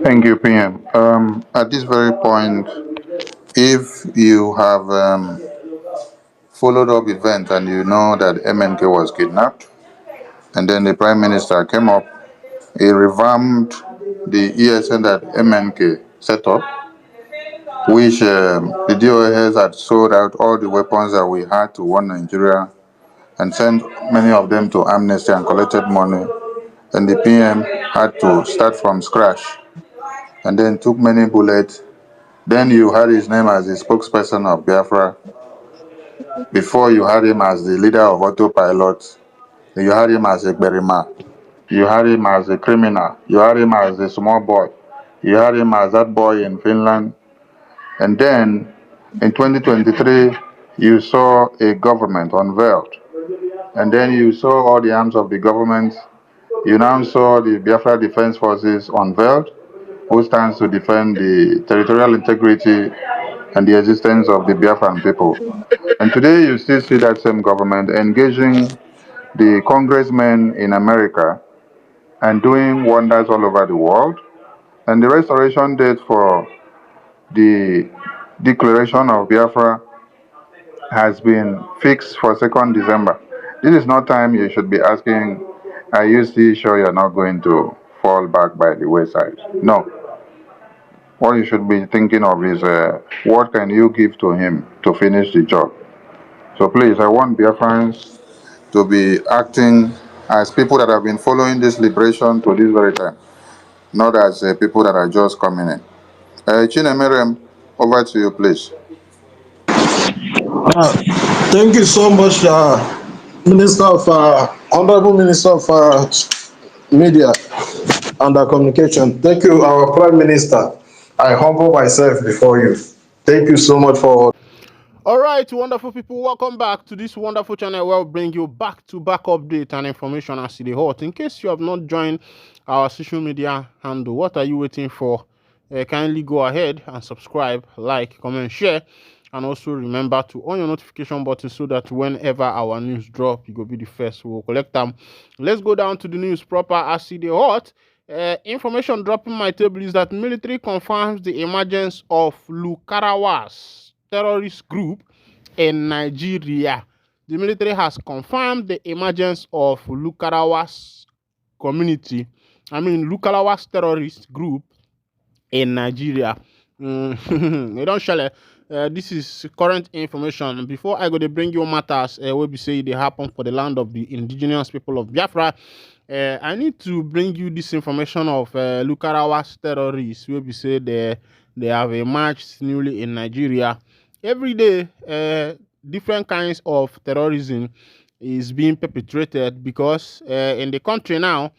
Speaker 4: Thank you, PM. At this very point, if you have followed up events and you know that MNK was kidnapped, and then the Prime Minister came up, he revamped the ESN that MNK set up, which the DOS had sold out all the weapons that we had to one Nigeria and sent many of them to Amnesty and collected money. And the PM had to start from scratch and then took many bullets. Then you had his name as the spokesperson of Biafra. Before you had him as the leader of autopilot. You had him as a Berima. You had him as a criminal. You had him as a small boy. You had him as that boy in Finland. And then in 2023, you saw a government unveiled. And then you saw all the arms of the government. You now saw the Biafra Defense Forces unveiled, who stands to defend the territorial integrity and the existence of the Biafran people. And today you still see that same government engaging the congressmen in America and doing wonders all over the world. And the restoration date for the declaration of Biafra has been fixed for 2nd December. This is not time you should be asking, are you still sure you're not going to fall back by the wayside? No. What you should be thinking of is what can you give to him to finish the job? So please, I want Biafrans to be acting as people that have been following this liberation to this very time, not as people that are just coming in. Chinemerem, over to you, please.
Speaker 14: Thank you so much, Honorable Minister of Media and Communication. Thank you, our Prime Minister. I humble myself before you. Thank you so much for.
Speaker 9: All right, wonderful people, welcome back to this wonderful channel where we bring you back-to-back update and information as the hot. In case you have not joined our social media handle, what are you waiting for? Kindly go ahead and subscribe, like, comment, share, and also remember to on your notification button so that whenever our news drop, you go be the first. We'll collect them. Let's go down to the news proper as the hot. Information dropping my table is that military confirms the emergence of Lukarawas terrorist group in Nigeria. The military has confirmed the emergence of Lukarawas Lukarawas terrorist group in Nigeria. They don't share. This is current information. Before I go to bring you matters, where we say they happen for the land of the indigenous people of Biafra. I need to bring you this information of Lukarawas terrorists, where we say they have emerged newly in Nigeria. Every day, different kinds of terrorism is being perpetrated because in the country now,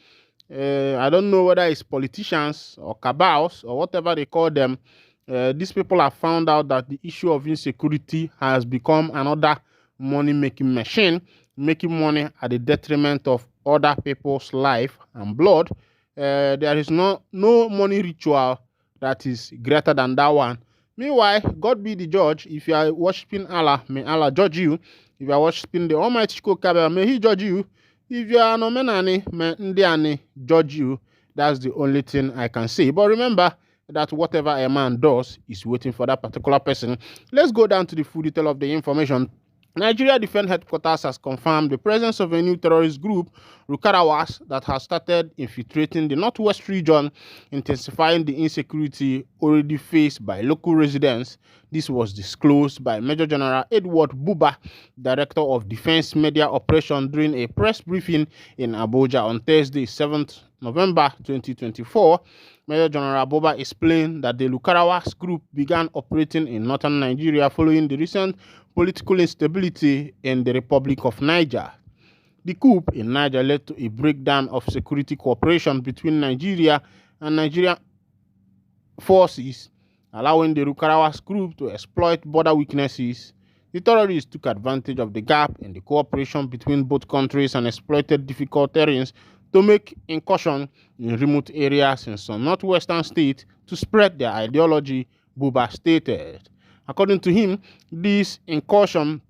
Speaker 9: I don't know whether it's politicians or cabals or whatever they call them. These people have found out that the issue of insecurity has become another money-making machine, making money at the detriment of other people's life and blood. There is no money ritual that is greater than that one. Meanwhile, God be the judge. If you are worshiping Allah, may Allah judge you. If you are worshiping the Almighty Shukokaba, may He judge you. If you are no menani, may Ndiani judge you. That's the only thing I can say. But remember that whatever a man does is waiting for that particular person. Let's go down to the full detail of the information. Nigeria Defense Headquarters has confirmed the presence of a new terrorist group, Lukarawas, that has started infiltrating the northwest region, intensifying the insecurity already faced by local residents. This was disclosed by Major General Edward Buba, Director of Defense Media Operation, during a press briefing in Abuja on Thursday, 7th November 2024. Major General Buba explained that the Lukarawas group began operating in northern Nigeria following the recent political instability in the Republic of Niger. The coup in Niger led to a breakdown of security cooperation between Nigeria and Nigerian forces, allowing the Lukarawas group to exploit border weaknesses. The terrorists took advantage of the gap in the cooperation between both countries and exploited difficult terrains to make incursion in remote areas in some northwestern states to spread their ideology, Buba stated. According to him, these incursions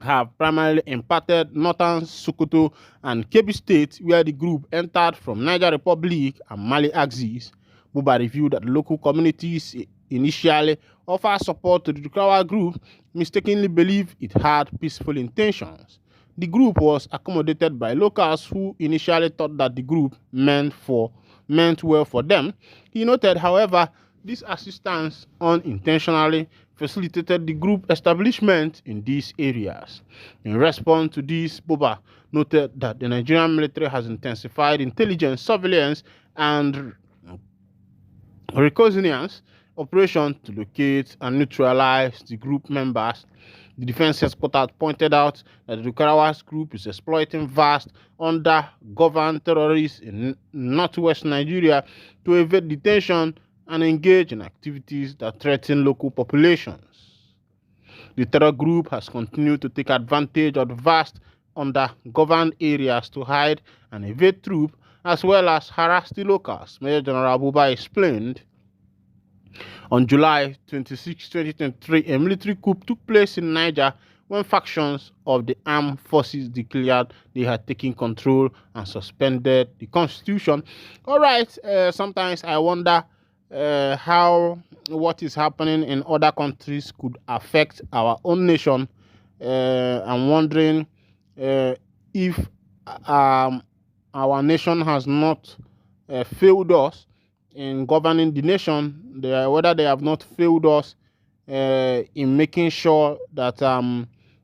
Speaker 9: have primarily impacted northern Sokoto and Kebbi states, where the group entered from Niger Republic and Mali axis. Buba revealed that local communities initially offered support to the Dukawa group, mistakenly believed it had peaceful intentions. The group was accommodated by locals who initially thought that the group meant well for them. He noted, however, this assistance unintentionally facilitated the group establishment in these areas. In response to this, Buba noted that the Nigerian military has intensified intelligence, surveillance, and reconnaissance operation to locate and neutralize the group members. The defense headquarters pointed out that the Lukarawas group is exploiting vast under-governed terrorists in northwest Nigeria to evade detention and engage in activities that threaten local populations. The terror group has continued to take advantage of the vast under-governed areas to hide and evade troops, as well as harass the locals, Major General Buba explained. On July 26, 2023, a military coup took place in Niger when factions of the armed forces declared they had taken control and suspended the constitution. All right, sometimes I wonder how what is happening in other countries could affect our own nation. I'm wondering if our nation has not failed us in governing the nation, whether they have not failed us in making sure that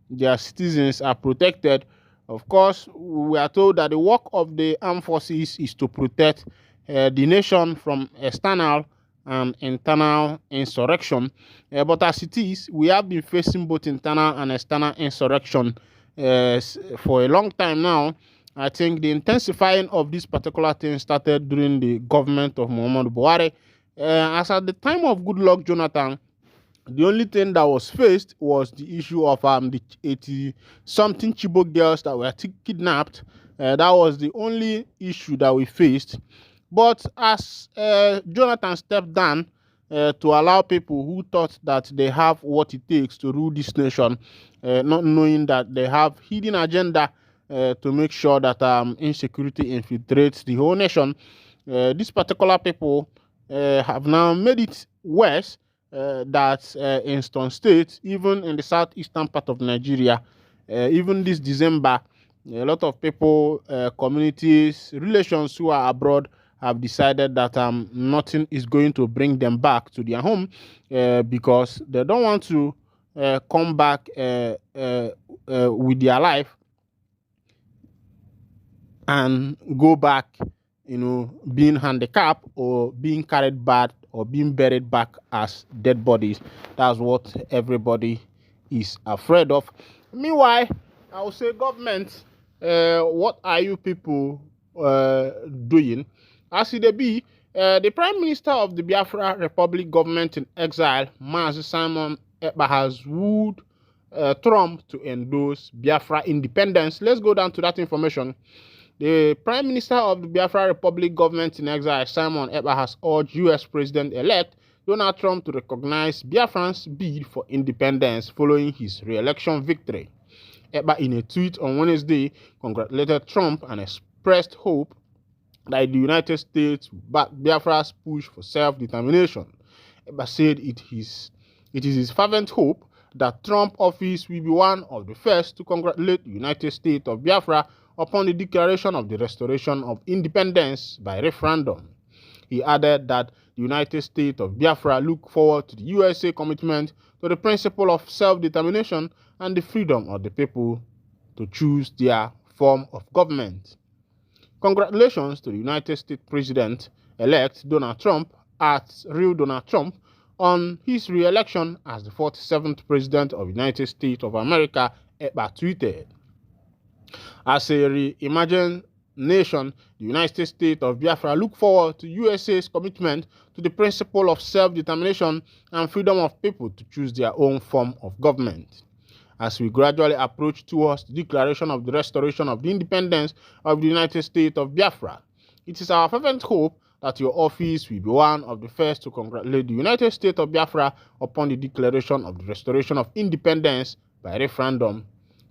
Speaker 9: their citizens are protected. Of course, we are told that the work of the armed forces is to protect the nation from external and internal insurrection. But as it is, we have been facing both internal and external insurrection for a long time now. I think the intensifying of this particular thing started during the government of Muhammadu Buhari. As at the time of Goodluck Jonathan, The only thing that was faced was the issue of the 80-something Chibok girls that were kidnapped. That was the only issue that we faced. But as Jonathan stepped down to allow people who thought that they have what it takes to rule this nation, not knowing that they have hidden agenda to make sure that insecurity infiltrates the whole nation, these particular people have now made it worse. That in some states, even in the southeastern part of Nigeria, even this December, a lot of people, communities, relations who are abroad have decided that nothing is going to bring them back to their home because they don't want to come back with their life and go back, being handicapped or being carried back or being buried back as dead bodies. That's what everybody is afraid of. Meanwhile, I will say, government, what are you people doing? As it be, the Prime Minister of the Biafra Republic government in exile, Mazi Simon Ekpa, has wooed Trump to endorse Biafra independence. Let's go down to that information. The Prime Minister of the Biafra Republic government in exile, Simon Ekpa, has urged U.S. President-elect Donald Trump to recognize Biafran's bid for independence following his re-election victory. Ekpa, in a tweet on Wednesday, congratulated Trump and expressed hope that the United States back Biafra's push for self-determination. Ekpa said it is his fervent hope that Trump office will be one of the first to congratulate the United States of Biafra upon the declaration of the restoration of independence by referendum. He added that the United States of Biafra look forward to the USA commitment to the principle of self-determination and the freedom of the people to choose their form of government. Congratulations to the United States President-elect Donald Trump at Real Donald Trump on his re-election as the 47th President of the United States of America, Ekpa tweeted. As a reimagined nation, the United States of Biafra look forward to USA's commitment to the principle of self-determination and freedom of people to choose their own form of government. As we gradually approach towards the declaration of the restoration of the independence of the United States of Biafra, it is our fervent hope that your office will be one of the first to congratulate the United States of Biafra upon the declaration of the restoration of independence by referendum.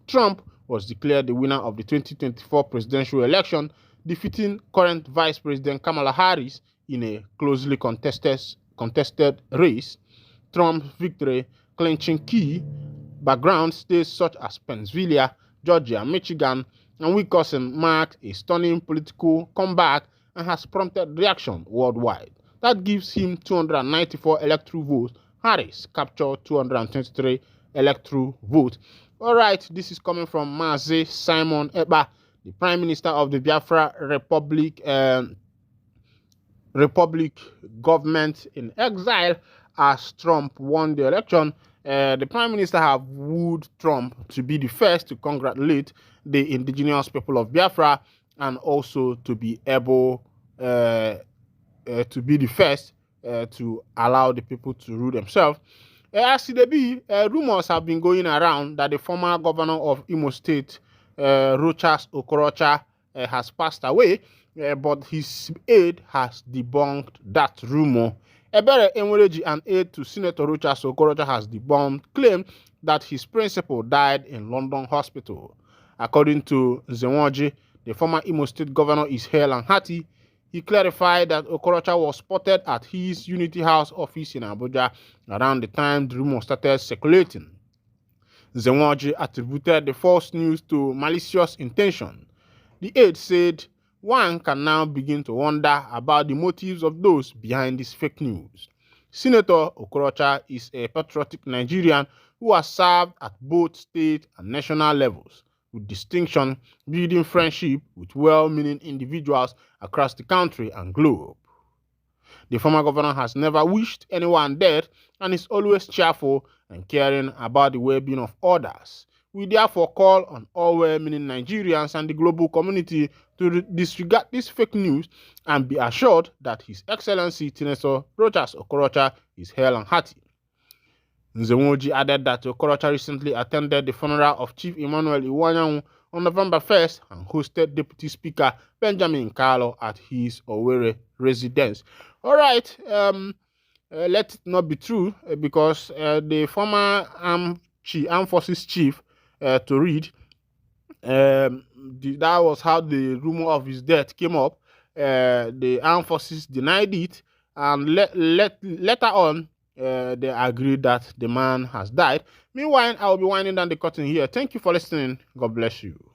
Speaker 9: Trump was declared the winner of the 2024 presidential election, defeating current Vice President Kamala Harris in a closely contested race. Trump's victory clinching key background states such as Pennsylvania, Georgia, Michigan, and Wisconsin marked a stunning political comeback and has prompted reaction worldwide. That gives him 294 electoral votes. Harris captured 223 electoral votes. All right, this is coming from Mazi Simon Ekpa, the Prime Minister of the Biafra Republic government in exile, as Trump won the election. The Prime Minister have wooed Trump to be the first to congratulate the indigenous people of Biafra and also to be able to be the first to allow the people to rule themselves. As it be, rumors have been going around that the former governor of Imo State, Rochas Okorocha, has passed away, but his aide has debunked that rumor. Ebere Enwereji, an aide to Senator Rochas Okorocha, has debunked claim that his principal died in London hospital. According to Zenwoji, the former Imo State governor is hale and hearty. He clarified that Okorocha was spotted at his Unity House office in Abuja around the time the rumor started circulating. Zenwoji attributed the false news to malicious intention. The aide said, "One can now begin to wonder about the motives of those behind this fake news." Senator Okorocha is a patriotic Nigerian who has served at both state and national levels with distinction, building friendship with well-meaning individuals across the country and globe. The former governor has never wished anyone dead and is always cheerful and caring about the well-being of others. We therefore call on all well-meaning Nigerians and the global community to disregard this fake news and be assured that His Excellency Senator Rochas Okorocha is hale and hearty. Nzemoji added that Okorocha recently attended the funeral of Chief Emmanuel Iwanyanwu on November 1st and hosted Deputy Speaker Benjamin Carlo at his Owerri residence. All right, let it not be true because the former armed forces chief to read, that was how the rumor of his death came up. The armed forces denied it, and later on, they agreed that the man has died. Meanwhile, I will be winding down the curtain here. Thank you for listening. God bless you.